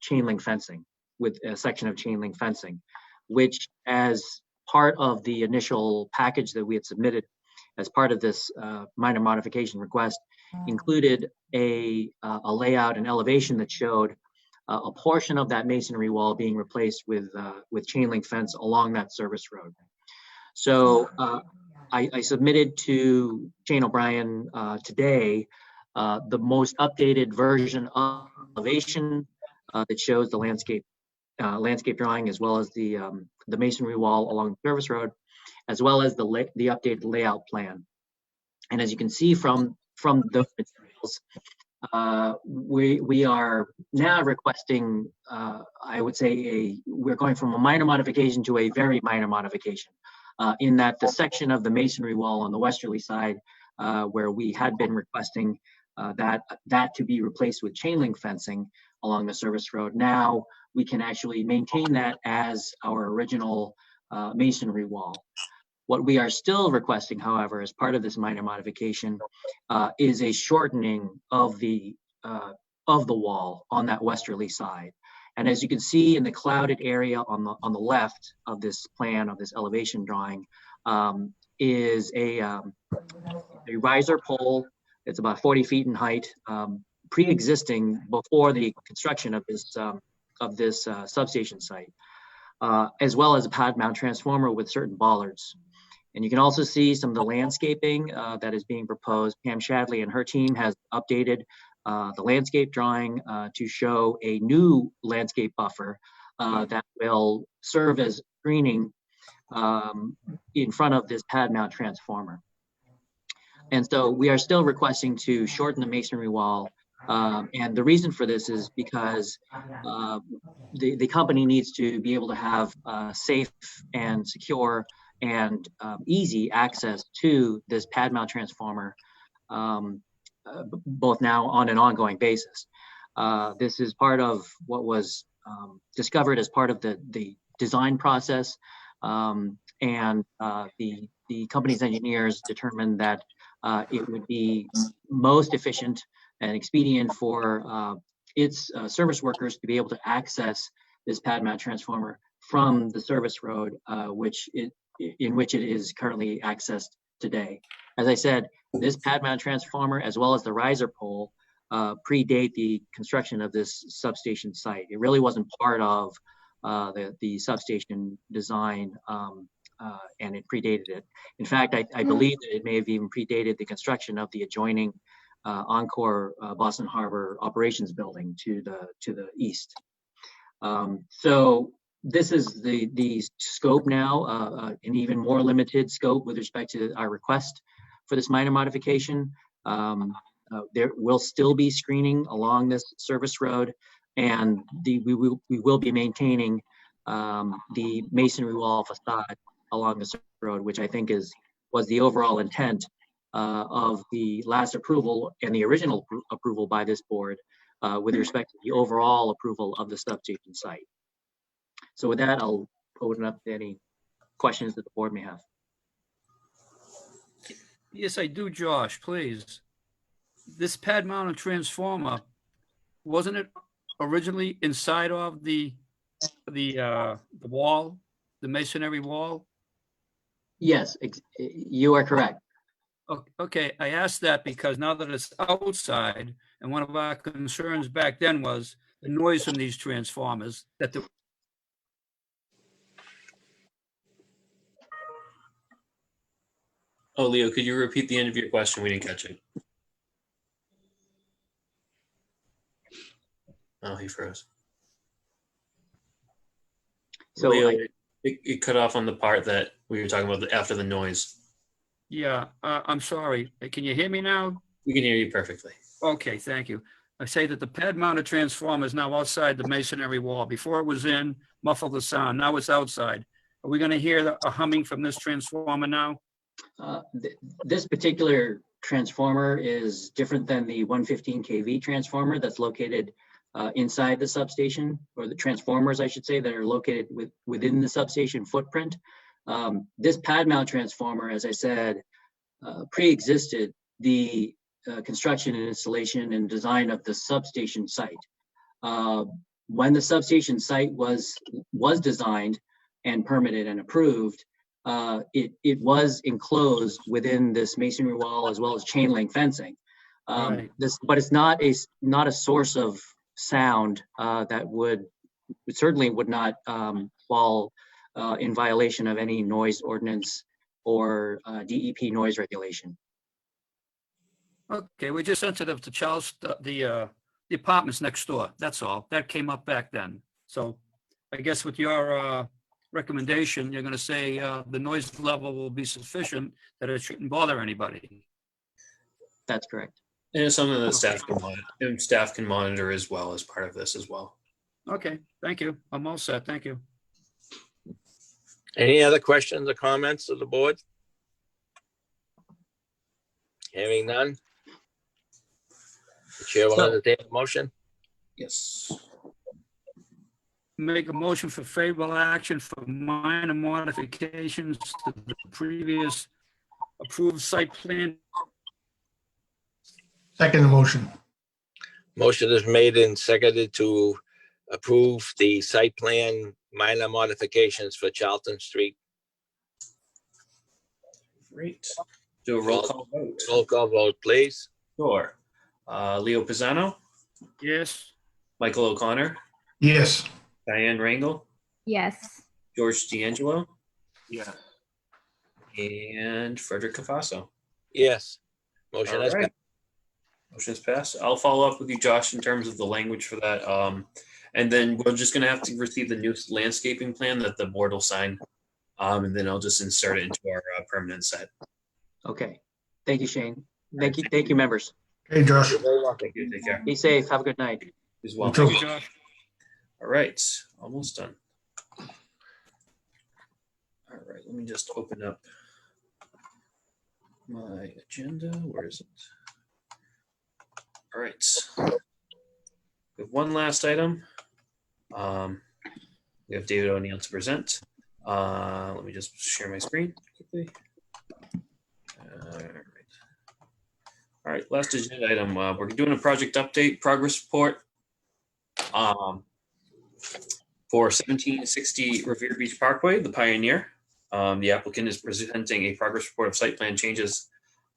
chain link fencing, with a section of chain link fencing, which as part of the initial package that we had submitted as part of this minor modification request included a layout and elevation that showed a portion of that masonry wall being replaced with chain link fence along that service road. So I submitted to Shane O'Brien today the most updated version of elevation that shows the landscape drawing, as well as the masonry wall along the service road, as well as the updated layout plan. And as you can see from those materials, we are now requesting, I would say, we're going from a minor modification to a very minor modification, in that the section of the masonry wall on the westerly side, where we had been requesting that to be replaced with chain link fencing along the service road. Now we can actually maintain that as our original masonry wall. What we are still requesting, however, as part of this minor modification, is a shortening of the wall on that westerly side. And as you can see in the clouded area on the left of this plan, of this elevation drawing, is a riser pole. It's about 40 feet in height, pre-existing before the construction of this substation site, as well as a pad mount transformer with certain bollards. And you can also see some of the landscaping that is being proposed. Pam Shadley and her team has updated the landscape drawing to show a new landscape buffer that will serve as screening in front of this pad mount transformer. And so we are still requesting to shorten the masonry wall. And the reason for this is because the company needs to be able to have safe and secure and easy access to this pad mount transformer, both now on an ongoing basis. This is part of what was discovered as part of the design process, and the company's engineers determined that it would be most efficient and expedient for its service workers to be able to access this pad mount transformer from the service road, in which it is currently accessed today. As I said, this pad mount transformer, as well as the riser pole, predate the construction of this substation site. It really wasn't part of the substation design, and it predated it. In fact, I believe that it may have even predated the construction of the adjoining Encore Boston Harbor operations building to the east. So this is the scope now, an even more limited scope with respect to our request for this minor modification. There will still be screening along this service road, and we will be maintaining the masonry wall facade along the service road, which I think was the overall intent of the last approval and the original approval by this board with respect to the overall approval of the substation site. So with that, I'll open up to any questions that the board may have. Yes, I do, Josh, please. This pad mounted transformer, wasn't it originally inside of the wall, the masonry wall? Yes, you are correct. Okay, I asked that because now that it's outside, and one of our concerns back then was the noise from these transformers, that the Oh, Leo, could you repeat the end of your question? We didn't catch it. Oh, he froze. So Leo, I- it cut off on the part that we were talking about after the noise. Yeah, I'm sorry. Can you hear me now? We can hear you perfectly. Okay, thank you. I say that the pad mounted transformer is now outside the masonry wall. Before it was in, muffled the sound. Now it's outside. Are we going to hear a humming from this transformer now? This particular transformer is different than the 115 kV transformer that's located inside the substation, or the transformers, I should say, that are located within the substation footprint. This pad mount transformer, as I said, pre-existed the construction and installation and design of the substation site. When the substation site was designed and permitted and approved, it was enclosed within this masonry wall as well as chain link fencing. Right. But it's not a source of sound that certainly would not fall in violation of any noise ordinance or DEP noise regulation. Okay, we're just sensitive to Charles, the apartments next door. That's all. That came up back then. So I guess with your recommendation, you're going to say the noise level will be sufficient that it shouldn't bother anybody. That's correct. And it's something that staff can monitor as well as part of this as well. Okay, thank you. I'm all set. Thank you. Any other questions or comments of the board? Hearing none. The chair will entertain a motion. Yes. Make a motion for favorable action for minor modifications to the previous approved site plan. Second the motion. Motion is made and seconded to approve the site plan minor modifications for Charlton Street. Great. Do a roll call vote. Roll call vote, please. Sure. Leo Pisano, Yes. Michael O'Connor, Yes. Diane Rangel, Yes. George D'Angelo, Yes. and Frederick Cafaso. Yes. Motion All has right. passed. Motion is passed. I'll follow up with you, Josh, in terms of the language for that. And then we're just gonna have to receive the new landscaping plan that the board will sign. And then I'll just insert it into our permanent set. Okay. Thank you, Shane. Thank you, members. Hey, Josh. You're very welcome. Thank you. Take care. Be safe. Have a good night. As well. You too. Thank you, Josh. All right, almost done. All right, let me just open up my agenda. Where is it? All right. We have one last item. We have David O'Neill to present. Let me just share my screen quickly. All right, last agenda item. We're doing a project update progress report for 1760 Revere Beach Parkway, the Pioneer. The applicant is presenting a progress report of site plan changes,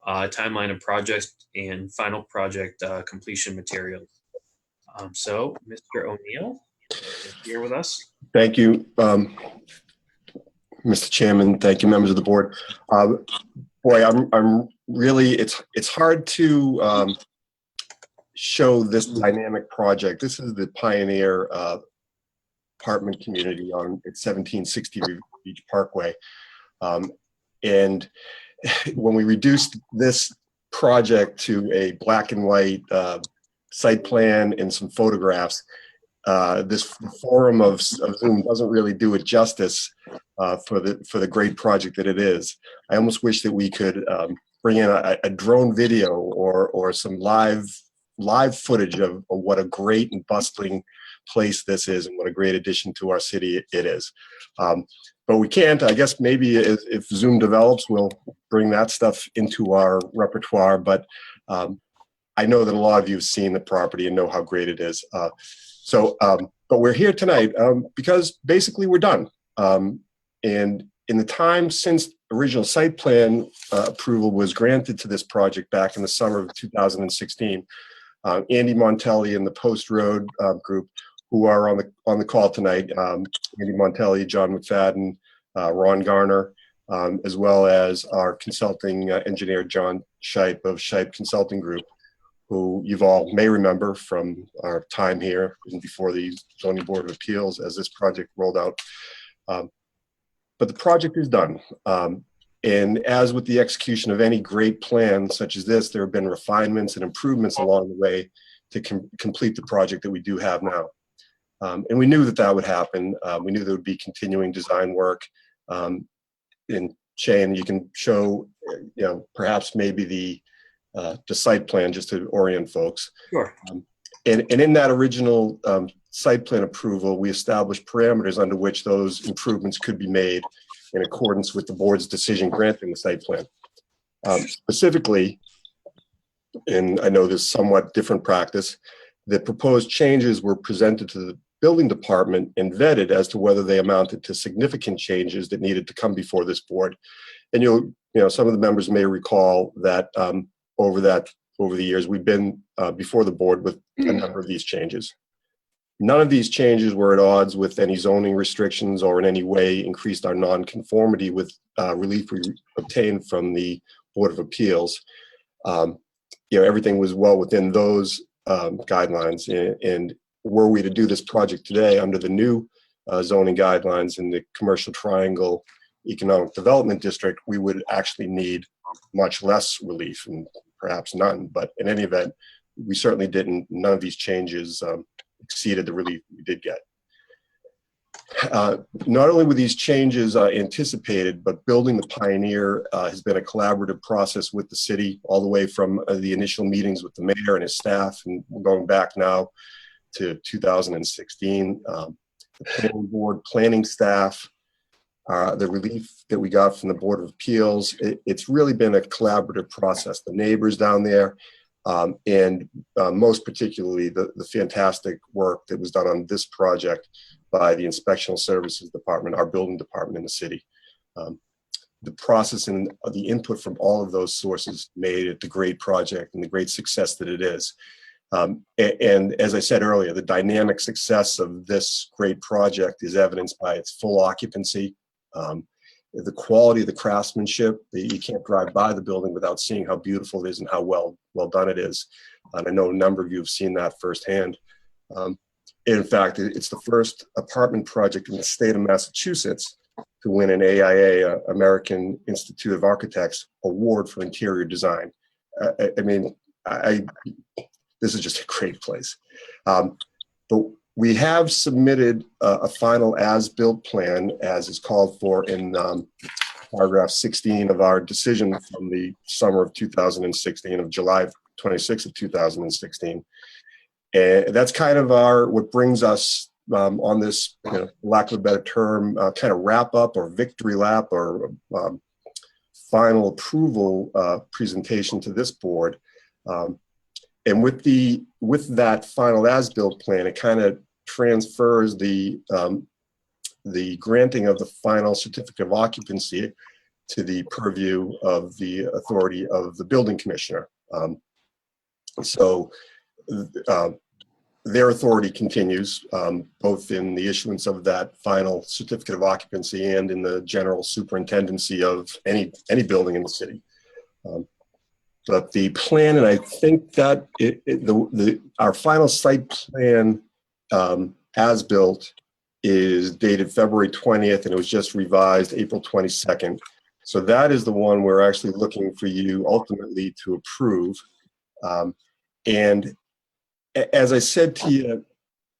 timeline of project, and final project completion materials. So, Mr. O'Neill is here with us. Thank you, Mr. Chairman. Thank you, members of the board. Boy, I'm really, it's hard to show this dynamic project. This is the Pioneer apartment community on 1760 Beach Parkway. And when we reduced this project to a black and white site plan and some photographs, this forum of Zoom doesn't really do it justice for the great project that it is. I almost wish that we could bring in a drone video or some live footage of what a great and bustling place this is and what a great addition to our city it is. But we can't. I guess maybe if Zoom develops, we'll bring that stuff into our repertoire. But I know that a lot of you have seen the property and know how great it is. But we're here tonight because basically we're done. And in the time since original site plan approval was granted to this project back in the summer of 2016, Andy Montelli and the Post Road group, who are on the call tonight, Andy Montelli, John McFadden, Ron Garner, as well as our consulting engineer, John Shipe of Shipe Consulting Group, who you've all may remember from our time here and before the Zoning Board of Appeals as this project rolled out. But the project is done. And as with the execution of any great plan such as this, there have been refinements and improvements along the way to complete the project that we do have now. And we knew that that would happen. We knew there would be continuing design work. And Shane, you can show, perhaps maybe the site plan just to orient folks. Sure. And in that original site plan approval, we established parameters under which those improvements could be made in accordance with the board's decision granting the site plan. Specifically, and I know there's somewhat different practice, the proposed changes were presented to the building department and vetted as to whether they amounted to significant changes that needed to come before this board. And some of the members may recall that over the years, we've been before the board with a number of these changes. None of these changes were at odds with any zoning restrictions or in any way increased our nonconformity with relief we obtained from the Board of Appeals. Everything was well within those guidelines. And were we to do this project today under the new zoning guidelines in the Commercial Triangle Economic Development District, we would actually need much less relief and perhaps none. But in any event, we certainly didn't. None of these changes exceeded the relief we did get. Not only were these changes anticipated, but building the Pioneer has been a collaborative process with the city all the way from the initial meetings with the mayor and his staff, and going back now to 2016. The planning board, planning staff, the relief that we got from the Board of Appeals, it's really been a collaborative process. The neighbors down there, and most particularly the fantastic work that was done on this project by the Inspectional Services Department, our building department in the city. The process and the input from all of those sources made it the great project and the great success that it is. And as I said earlier, the dynamic success of this great project is evidenced by its full occupancy, the quality of the craftsmanship. You can't drive by the building without seeing how beautiful it is and how well done it is. And I know a number of you have seen that firsthand. In fact, it's the first apartment project in the state of Massachusetts to win an AIA, American Institute of Architects award for interior design. This is just a great place. But we have submitted a final as-built plan, as is called for in paragraph 16 of our decision from the summer of 2016, of July 26th of 2016. And that's kind of what brings us on this, lack of a better term, kind of wrap up or victory lap or final approval presentation to this board. And with that final as-built plan, it kind of transfers the granting of the final certificate of occupancy to the purview of the authority of the building commissioner. So their authority continues, both in the issuance of that final certificate of occupancy and in the general superintendency of any building in the city. But the plan, and I think that our final site plan as built is dated February 20th, and it was just revised April 22nd. So that is the one we're actually looking for you ultimately to approve. And as I said to you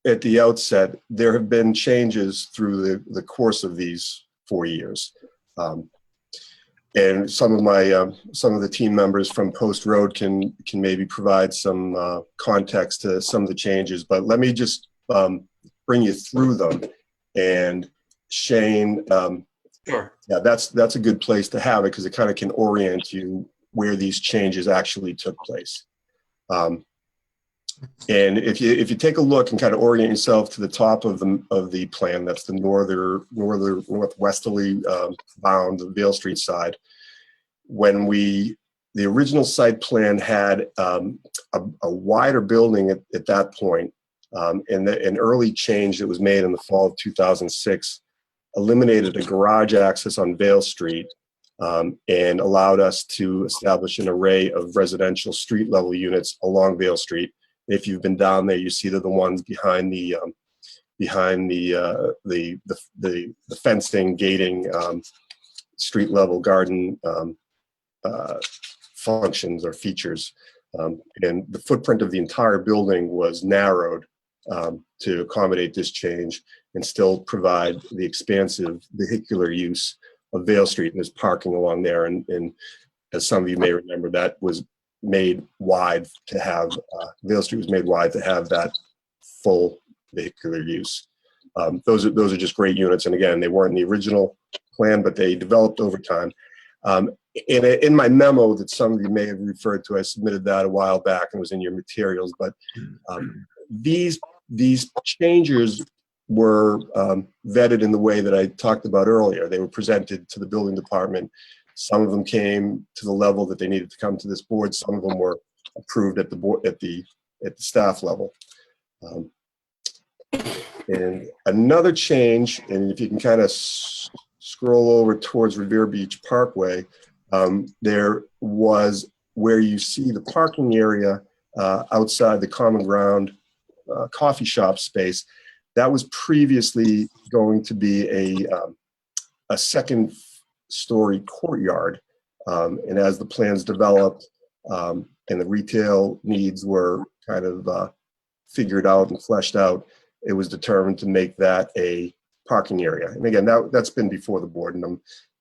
at the outset, there have been changes through the course of these 4 years. And some of the team members from Post Road can maybe provide some context to some of the changes, but let me just bring you through them. And Shane, Sure. Yeah, that's a good place to have it because it kind of can orient you where these changes actually took place. And if you take a look and kind of orient yourself to the top of the plan, that's the northwesterly bound, the Vale Street side. When the original site plan had a wider building at that point, and an early change that was made in the fall of 2006 eliminated a garage access on Vale Street and allowed us to establish an array of residential street level units along Vale Street. If you've been down there, you see they're the ones behind the fencing, gating, street level garden functions or features. And the footprint of the entire building was narrowed to accommodate this change and still provide the expansive vehicular use of Vale Street. And there's parking along there. And as some of you may remember, that was made wide to have, Vale Street was made wide to have that full vehicular use. Those are just great units. And again, they weren't in the original plan, but they developed over time. In my memo that some of you may have referred to, I submitted that a while back and was in your materials, but these changes were vetted in the way that I talked about earlier. They were presented to the building department. Some of them came to the level that they needed to come to this board. Some of them were approved at the board, at the staff level. And another change, and if you can kind of scroll over towards Revere Beach Parkway, there was where you see the parking area outside the common ground coffee shop space. That was previously going to be a second story courtyard. And as the plans developed and the retail needs were kind of figured out and fleshed out, it was determined to make that a parking area. And again, that's been before the board, and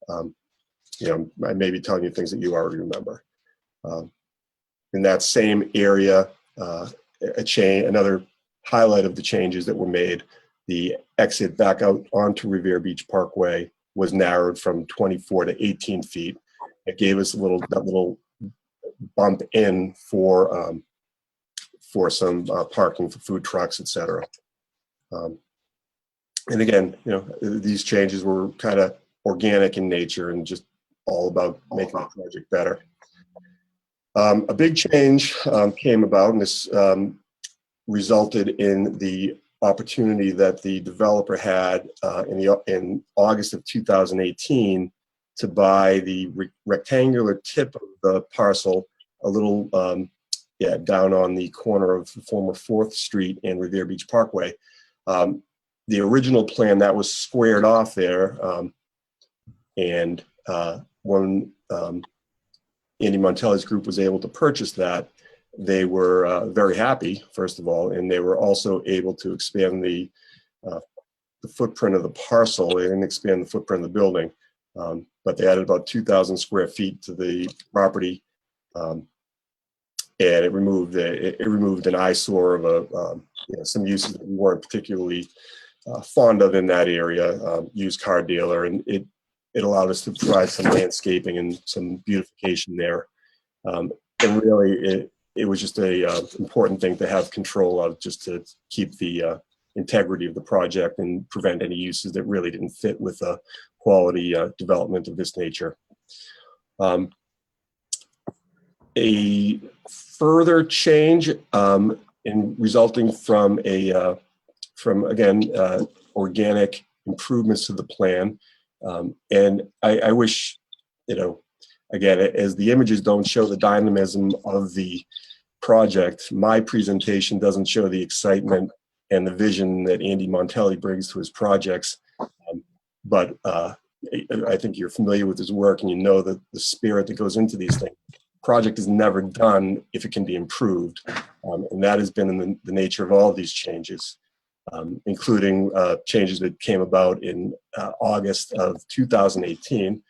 I may be telling you things that you already remember. In that same area, another highlight of the changes that were made, the exit back out onto Revere Beach Parkway was narrowed from 24 to 18 feet. It gave us that little bump in for some parking for food trucks, etc. And again, these changes were kind of organic in nature and just all about making the project better. A big change came about, and this resulted in the opportunity that the developer had in August of 2018 to buy the rectangular tip of the parcel a little down on the corner of the former 4th Street and Revere Beach Parkway. The original plan that was squared off there, and when Andy Montelli's group was able to purchase that, they were very happy, first of all, and they were also able to expand the footprint of the parcel. They didn't expand the footprint of the building, but they added about 2,000 square feet to the property, and it removed an eyesore of some uses that we weren't particularly fond of in that area, used car dealer, and it allowed us to provide some landscaping and some beautification there. And really, it was just a important thing to have control of, just to keep the integrity of the project and prevent any uses that really didn't fit with a quality development of this nature. A further change in resulting from organic improvements to the plan. And I wish, again, as the images don't show the dynamism of the project, my presentation doesn't show the excitement and the vision that Andy Montelli brings to his projects. But I think you're familiar with his work and you know the spirit that goes into these things. Project is never done if it can be improved. And that has been in the nature of all of these changes, including changes that came about in August of 2018.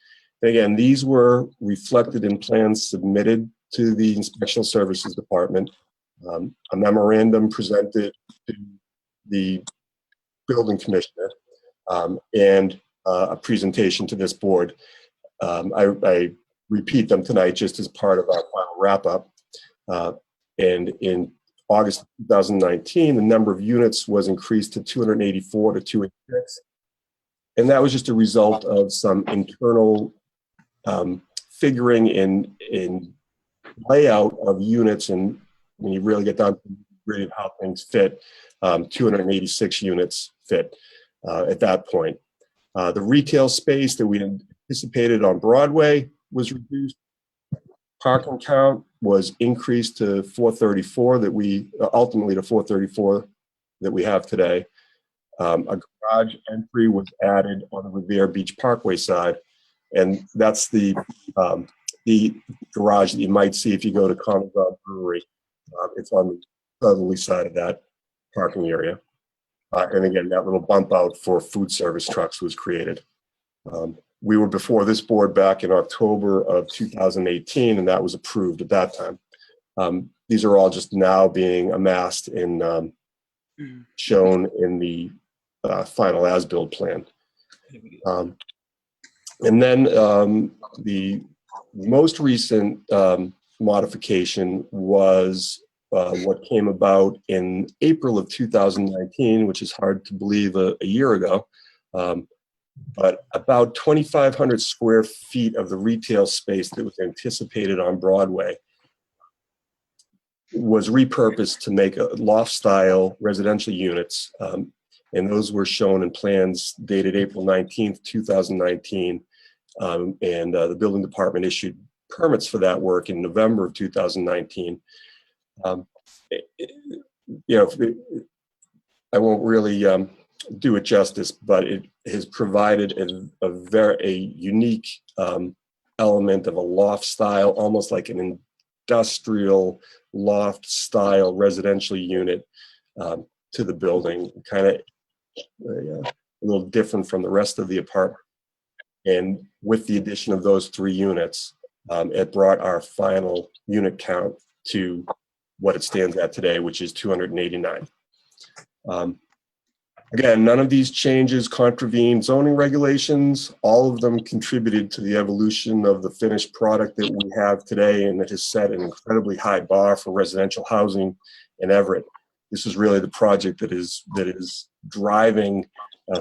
Again, these were reflected in plans submitted to the Inspectional Services Department, a memorandum presented to the building commissioner, and a presentation to this board. I repeat them tonight just as part of our final wrap-up. And in August 2019, the number of units was increased to 284 to 286. And that was just a result of some internal figuring in layout of units, and when you really get down to really how things fit, 286 units fit at that point. The retail space that we had anticipated on Broadway was reduced. Parking count was increased to 434 that we, ultimately to 434 that we have today. A garage entry was added on the Revere Beach Parkway side, and that's the garage that you might see if you go to Common Ground Brewery. It's on the southerly side of that parking area. And again, that little bump out for food service trucks was created. We were before this board back in October of 2018, and that was approved at that time. These are all just now being amassed and shown in the final as-built plan. And then the most recent modification was what came about in April of 2019, which is hard to believe a year ago. But about 2,500 square feet of the retail space that was anticipated on Broadway was repurposed to make loft-style residential units. And those were shown in plans dated April 19th, 2019. And the building department issued permits for that work in November of 2019. I won't really do it justice, but it has provided a very unique element of a loft style, almost like an industrial loft style residential unit to the building, kind of a little different from the rest of the apartment. And with the addition of those 3 units, it brought our final unit count to what it stands at today, which is 289. Again, none of these changes contravene zoning regulations. All of them contributed to the evolution of the finished product that we have today, and it has set an incredibly high bar for residential housing in Everett. This is really the project that is driving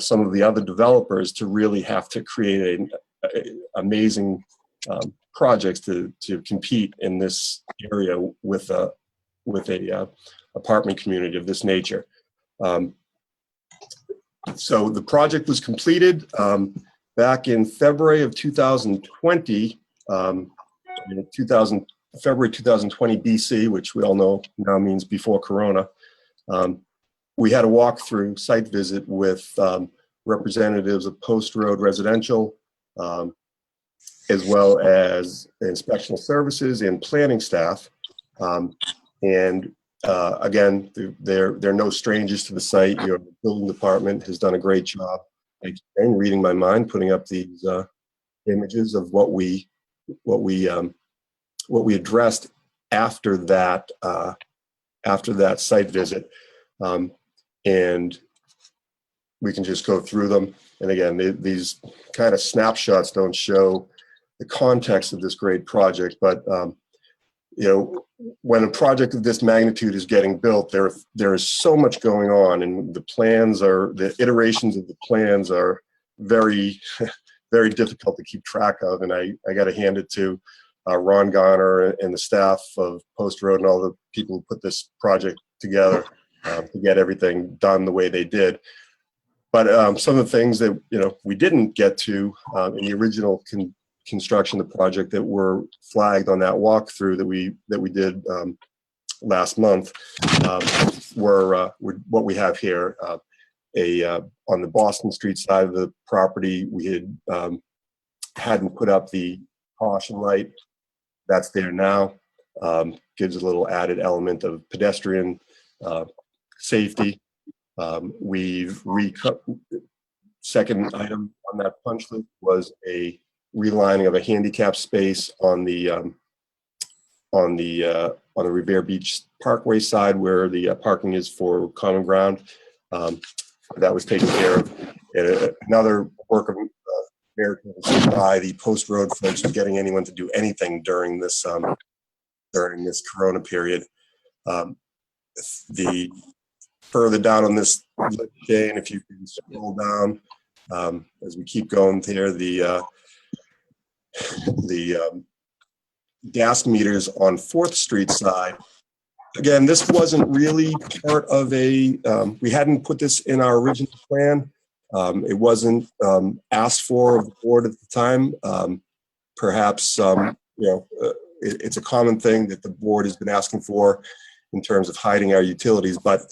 some of the other developers to really have to create amazing projects to compete in this area with a apartment community of this nature. So the project was completed back in February of 2020, February 2020 BC, which we all know now means before Corona. We had a walkthrough site visit with representatives of Post Road Residential, as well as inspectional services and planning staff. Again, they're no strangers to the site. Your building department has done a great job, again, reading my mind, putting up these images of what we addressed after that site visit, and we can just go through them. And again, these kind of snapshots don't show the context of this great project, but when a project of this magnitude is getting built, there is so much going on, and the iterations of the plans are very, very difficult to keep track of. And I got to hand it to Ron Garner and the staff of Post Road and all the people who put this project together to get everything done the way they did. But some of the things that we didn't get to in the original construction of the project that were flagged on that walkthrough that we did last month were what we have here. On the Boston Street side of the property, we hadn't put up the caution light. That's there now. Gives a little added element of pedestrian safety. We've second item on that punch list was a relining of a handicap space on the Revere Beach Parkway side where the parking is for common ground. That was taken care of. Another work of by the Post Road folks of getting anyone to do anything during this Corona period. The further down on this chain, if you can scroll down as we keep going here, the gas meters on 4th Street side. Again, this wasn't really part of we hadn't put this in our original plan, It wasn't asked for of the board at the time. Perhaps, it's a common thing that the board has been asking for in terms of hiding our utilities. But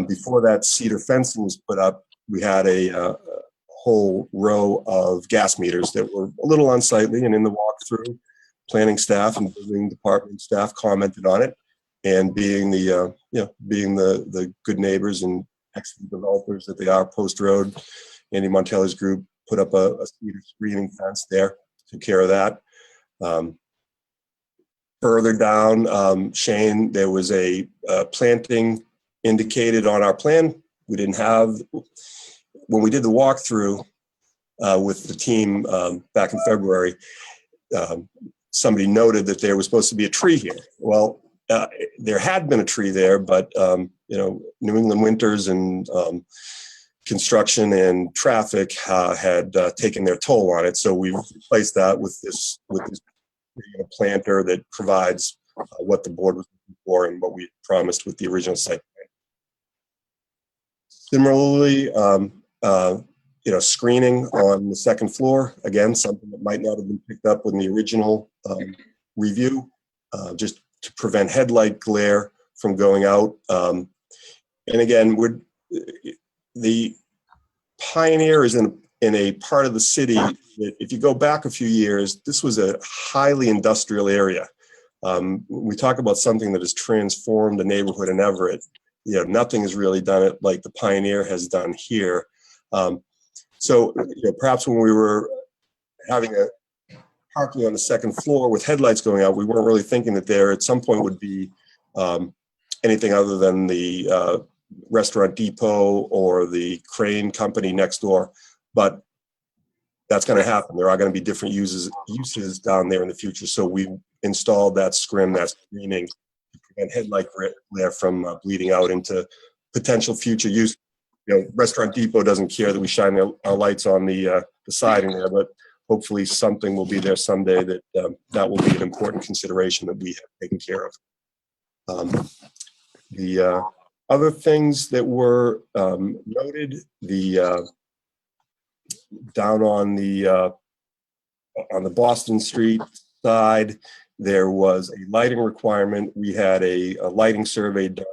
before that cedar fencing was put up, we had a whole row of gas meters that were a little unsightly, and in the walkthrough, planning staff and building department staff commented on it, and being the good neighbors and excellent developers that they are, Post Road, Andy Montelli's group put up a cedar screening fence there, took care of that. Further down, Shane, there was a planting indicated on our plan. We didn't have, when we did the walkthrough with the team back in February, somebody noted that there was supposed to be a tree here. Well, there had been a tree there, but New England winters and construction and traffic had taken their toll on it. So we've replaced that with this planter that provides what the board was looking for and what we promised with the original site plan. Similarly, screening on the second floor, again, something that might not have been picked up in the original review, just to prevent headlight glare from going out. And again, the Pioneer is in a part of the city that, if you go back a few years, this was a highly industrial area. We talk about something that has transformed the neighborhood in Everett. Nothing has really done it like the Pioneer has done here. So perhaps when we were having a parking on the second floor with headlights going out, we weren't really thinking that there at some point would be anything other than the Restaurant Depot or the crane company next door. But that's going to happen. There are going to be different uses down there in the future. So we installed that scrim, that screening, to prevent headlight glare from bleeding out into potential future use. Restaurant Depot doesn't care that we shine our lights on the siding there, but hopefully something will be there someday that will be an important consideration that we have taken care of. The other things that were noted, down on the Boston Street side, there was a lighting requirement. We had a lighting survey done.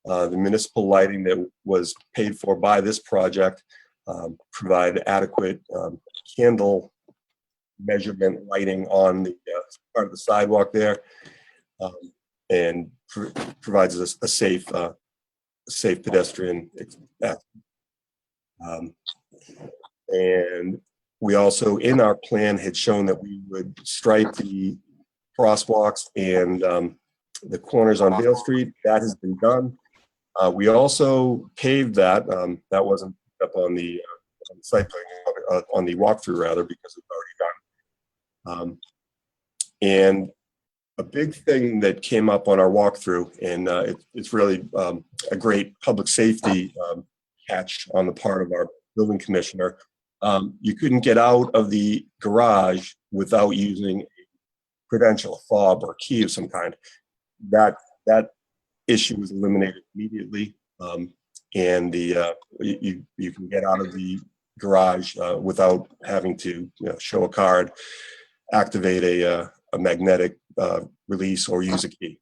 The municipal lighting that was paid for by this project provide adequate candle measurement lighting on the part of the sidewalk there, and provides us a safe pedestrian access. And we also, in our plan, had shown that we would stripe the crosswalks and the corners on Vale Street. That has been done. We also paved that. That wasn't up on the site plan, on the walkthrough rather, because it's already done. And a big thing that came up on our walkthrough, and it's really a great public safety catch on the part of our building commissioner. You couldn't get out of the garage without using a credential, a fob, or a key of some kind. That issue was eliminated immediately, and you can get out of the garage without having to show a card, activate a magnetic release, or use a key,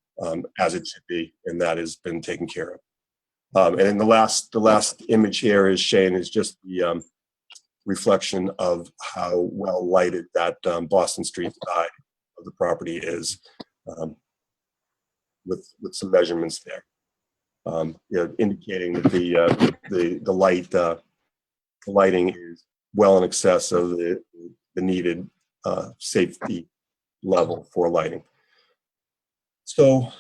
as it should be, and that has been taken care of. And then the last image here is Shane, is just the reflection of how well lighted that Boston Street side of the property is, with some measurements there, indicating that the lighting is well in excess of the needed safety level for lighting. So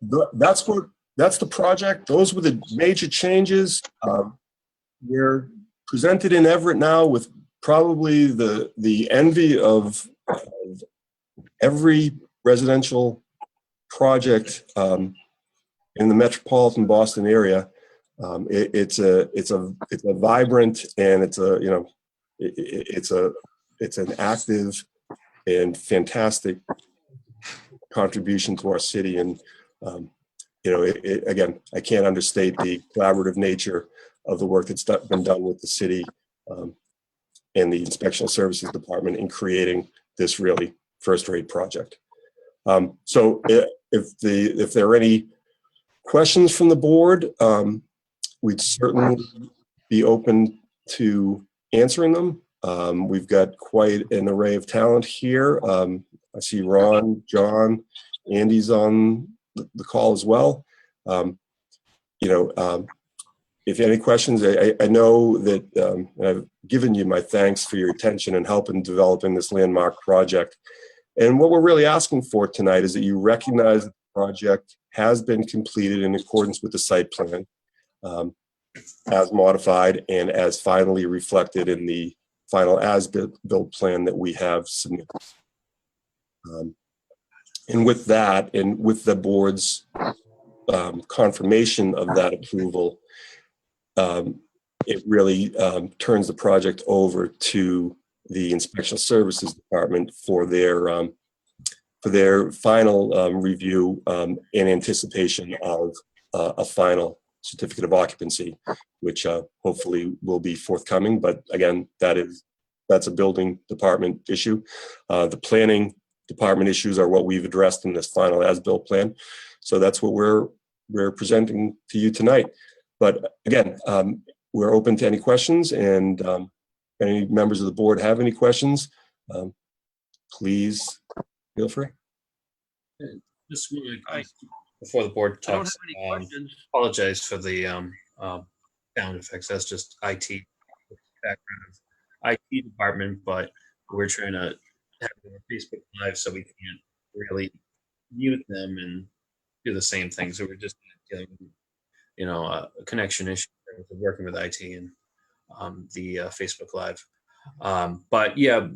that's the project. Those were the major changes. We're presented in Everett now with probably the envy of every residential project in the metropolitan Boston area. It's a vibrant, and it's an active and fantastic contribution to our city. And again, I can't understate the collaborative nature of the work that's been done with the city and the Inspectional Services Department in creating this really first-rate project. So if there are any questions from the board, we'd certainly be open to answering them. We've got quite an array of talent here. I see Ron, John, Andy's on the call as well. If you have any questions, I know that I've given you my thanks for your attention and help in developing this landmark project. And what we're really asking for tonight is that you recognize that the project has been completed in accordance with the site plan as modified and as finally reflected in the final as-built plan that we have submitted. And with that, and with the board's confirmation of that approval, it really turns the project over to the Inspection Services Department for their final review in anticipation of a final certificate of occupancy, which hopefully will be forthcoming. But again, that's a building department issue. The planning department issues are what we've addressed in this final as-built plan. So that's what we're presenting to you tonight. But again, we're open to any questions, and if any members of the board have any questions, please feel free. Just really quick, before the board I don't talks, have any questions. apologize for the sound effects. That's just IT background of IT department, but we're trying to have it on Facebook Live, so we can't really mute them and do the same thing. So we're just dealing with, a connection issue working with IT and the Facebook Live. But yeah,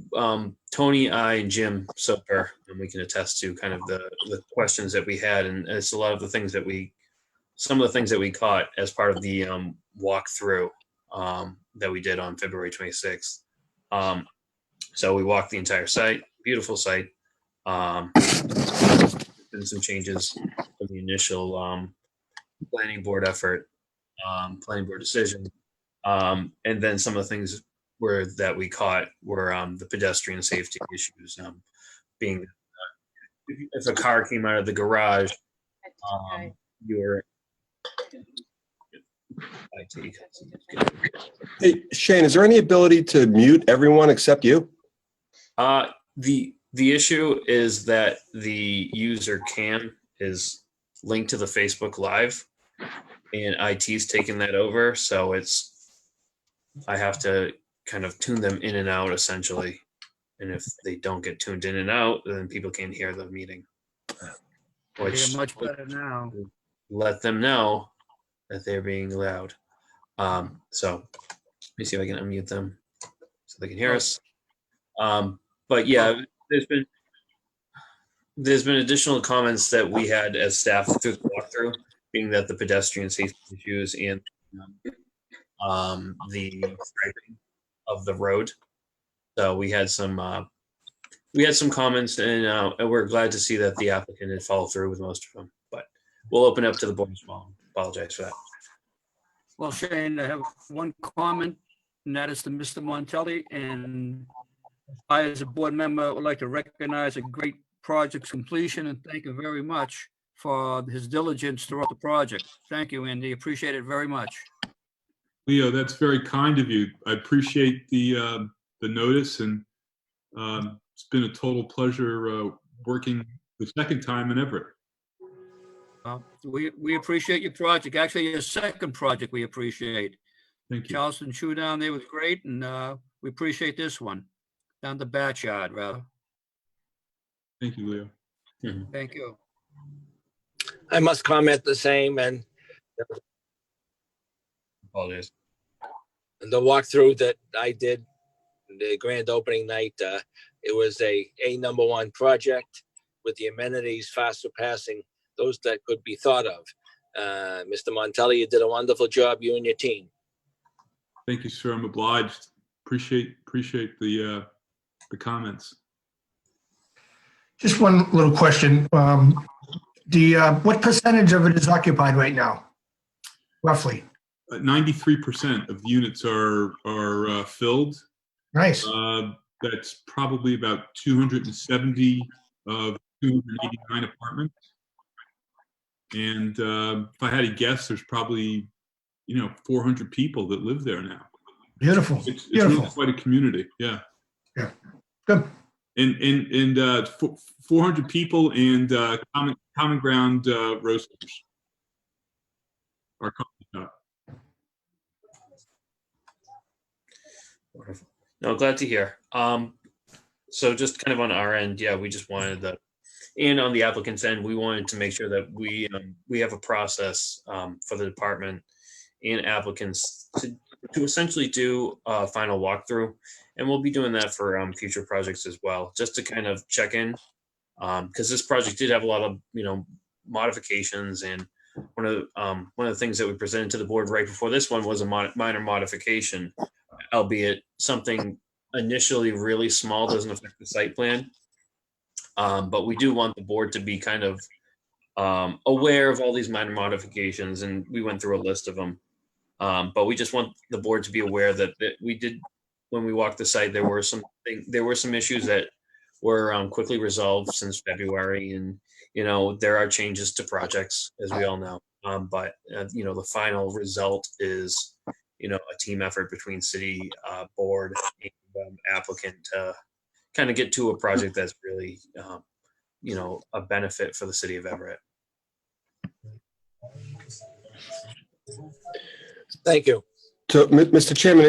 Tony, I, and Jim Soper, and we can attest to kind of the questions that we had, and it's a lot of the things that some of the things that we caught as part of the walkthrough that we did on February 26th. So we walked the entire site, beautiful site. Been some changes from the initial planning board effort, planning board decision, and then some of the things that we caught were the pedestrian safety issues, being if a car came out of the garage, you were. Hey, Shane, is there any ability to mute everyone except you? The issue is that the user cam is linked to the Facebook Live, and IT's taken that over, so I have to kind of tune them in and out essentially. And if they don't get tuned in and out, then people can't hear the meeting. Which They're much better now. let them know that they're being loud. So let me see if I can unmute them so they can hear us. But yeah, there's been additional comments that we had as staff through the walkthrough, being that the pedestrian safety issues and the striping of the road. So we had some comments, and we're glad to see that the applicant had followed through with most of them. But we'll open up to the board as well. Apologize for that. Well, Shane, I have one comment, and that is to Mr. Montelli. And I, as a board member, would like to recognize a great project's completion and thank him very much for his diligence throughout the project. Thank you, Andy. Appreciate it very much. Leo, that's very kind of you. I appreciate the notice, and it's been a total pleasure working the second time in Everett. We appreciate your project. Actually, your second project we appreciate. Thank you. Charleston Chew down there was great, and we appreciate this one. Down the backyard, rather. Thank you, Leo. Mm-hmm. Thank you. I must comment the same, and Apologize. the walkthrough that I did, the grand opening night, it was a #1 project with the amenities far surpassing those that could be thought of. Mr. Montelli, you did a wonderful job, you and your team. Thank you, sir. I'm obliged. Appreciate the comments. Just one little question. What percentage of it is occupied right now? Roughly. 93% of the units are filled. Nice. That's probably about 270 of 289 apartments. And if I had to guess, there's probably 400 people that live there now. Beautiful. It's Beautiful. really quite a community. Yeah. Yeah. Good. And 400 people and common ground roasters. Our coffee shop. Wonderful. No, glad to hear. So just kind of on our end, yeah, we just wanted that, and on the applicant's end, we wanted to make sure that we have a process for the department and applicants to essentially do a final walkthrough, and we'll be doing that for future projects as well, just to kind of check in, because this project did have a lot of modifications, and one of the things that we presented to the board right before this one was a minor modification, albeit something initially really small, doesn't affect the site plan. But we do want the board to be kind of aware of all these minor modifications, and we went through a list of them. But we just want the board to be aware that we did, when we walked the site, there were some issues that were quickly resolved since February, and there are changes to projects, as we all know. But the final result is a team effort between city board and applicant to kind of get to a project that's really a benefit for the city of Everett. Thank you. So, Mr. Chairman,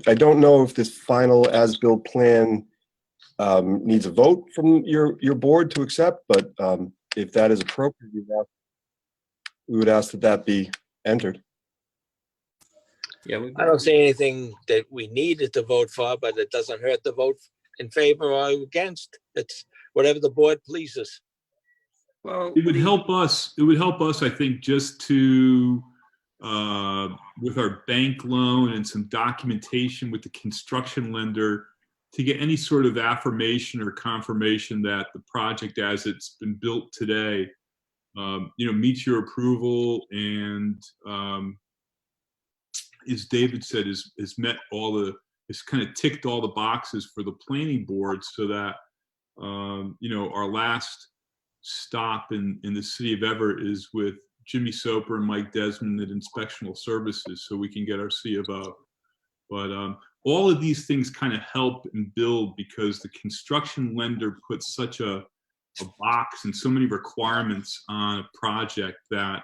I don't know if this final as-built plan needs a vote from your board to accept, but if that is appropriate, we would ask that be entered. Yeah, I don't see anything that we needed to vote for, but it doesn't hurt to vote in favor or against. It's whatever the board pleases. Well, It would help us. It would help us, I think, just to with our bank loan and some documentation with the construction lender to get any sort of affirmation or confirmation that the project as it's been built today, meets your approval and, as David said, has met has kind of ticked all the boxes for the planning board, so that, our last stop in the city of Everett is with Jimmy Soper and Mike Desmond at Inspectional Services, so we can get our C of O. But all of these things kind of help and build, because the construction lender puts such a box and so many requirements on a project that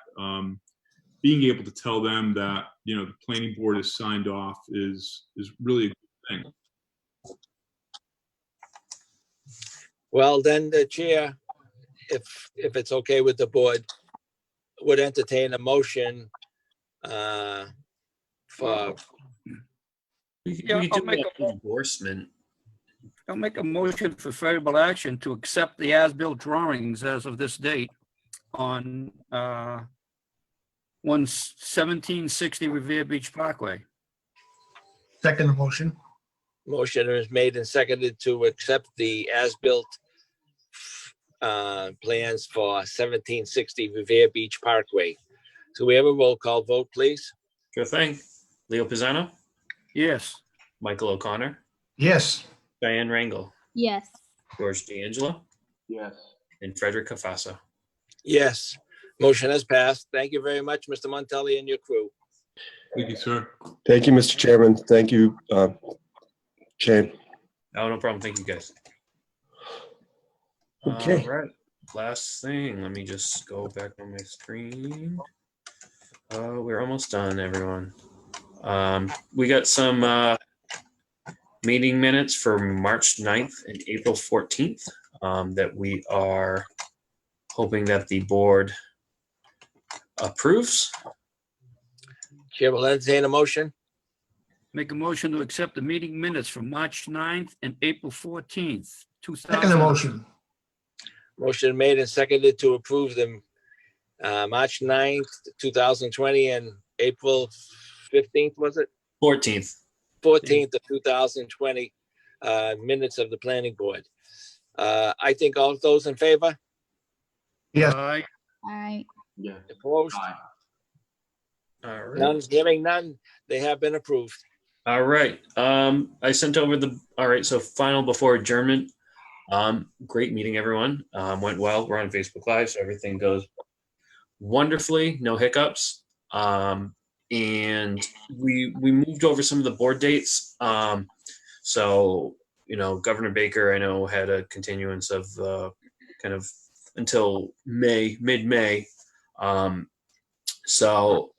being able to tell them that the planning board has signed off is really a good thing. Well, then the chair, if it's okay with the board, would entertain a motion for. Yeah, We I'll do make an endorsement. I'll make a motion for favorable action to accept the as-built drawings as of this date on 1760 Revere Beach Parkway. Second motion. Motion is made and seconded to accept the as-built plans for 1760 Revere Beach Parkway. So we have a roll call vote, please. Sure thing. Leo Pisano, Yes. Michael O'Connor, Yes. Diane Rangel, Yes. George D'Angelo, Yes. and Frederick Cafassa. Yes, motion has passed. Thank you very much, Mr. Montelli and your crew. Thank you, sir. Thank you, Mr. Chairman. Thank you, Shane. Oh, no problem. Thank you, guys. Okay. All right. Last thing. Let me just go back on my screen. We're almost done, everyone. We got some meeting minutes for March 9th and April 14th that we are hoping that the board approves. Chair will entertain a motion. Make a motion to accept the meeting minutes from March 9th and April 14th, 2000. Second motion. Motion made and seconded to approve them March 9th, 2020 and April 15th, was it? 14th. 14th of 2020 minutes of the planning board. I think all of those in favor? Yes. Aye. Aye. Yes. Opposed? Aye. All right. None, hearing none, they have been approved. All right. I sent over all right. So final before adjournment. Great meeting, everyone. Went well. We're on Facebook Live, so everything goes wonderfully. No hiccups. And we moved over some of the board dates. So, Governor Baker, I know, had a continuance of kind of until mid-May. So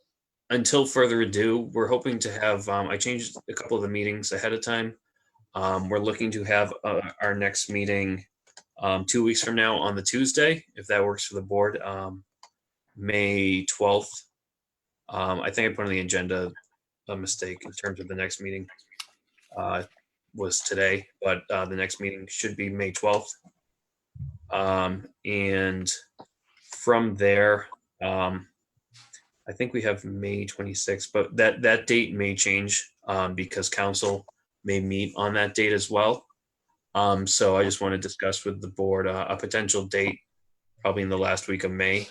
until further ado, we're hoping to have, I changed a couple of the meetings ahead of time. We're looking to have our next meeting 2 weeks from now on the Tuesday, if that works for the board, May 12th. I think I put on the agenda a mistake in terms of the next meeting was today, but the next meeting should be May 12th. And from there, I think we have May 26th, but that date may change because council may meet on that date as well. So I just want to discuss with the board a potential date, probably in the last week of May.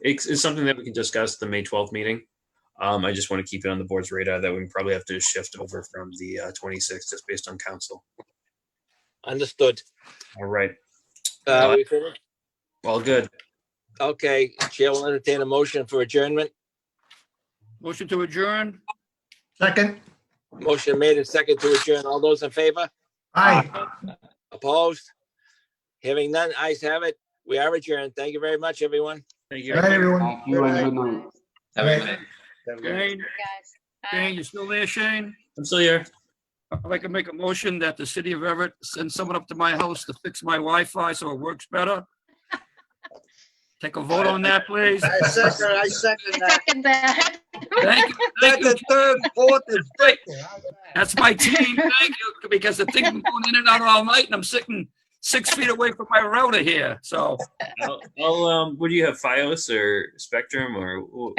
It's something that we can discuss the May 12th meeting. I just want to keep it on the board's radar that we probably have to shift over from the 26th just based on council. Understood. All right. We finished? All good. Okay, Chair will entertain a motion for adjournment. Motion to adjourn? Second. Motion made and second to adjourn. All those in favor? Aye. Opposed? Hearing none, ayes have it. We are adjourned. Thank you very much, everyone. Thank you. Good night, everyone. Thank you and good night. Have a good night. Shane, Shane, you still there, Shane? I'm still here. I'd like to make a motion that the city of Everett send someone up to my house to fix my Wi-Fi so it works better. Take a vote on that, please. I second that. Second that. Thank you. Thank you. Second, third, fourth, and fifth. That's my team. Thank you. Because the thing's been going in and out all night and I'm sitting 6 feet away from my router here. So I'll what do you have, Fios or Spectrum or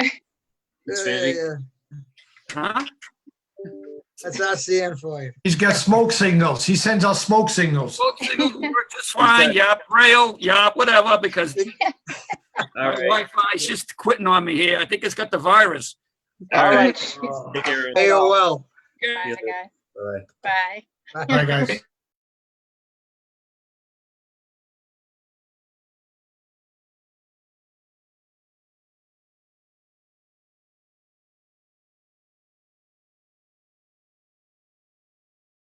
Xfinity? huh? That's RCN for you. He's got smoke signals. He sends out smoke signals. Both signals work just fine. Yeah, Braille, yeah, whatever, because All my right. Wi-Fi is just quitting on me here. I think it's got the virus. All right. Oh. Take care. AOL. Okay. Bye, guys. Bye. Bye. Bye, guys.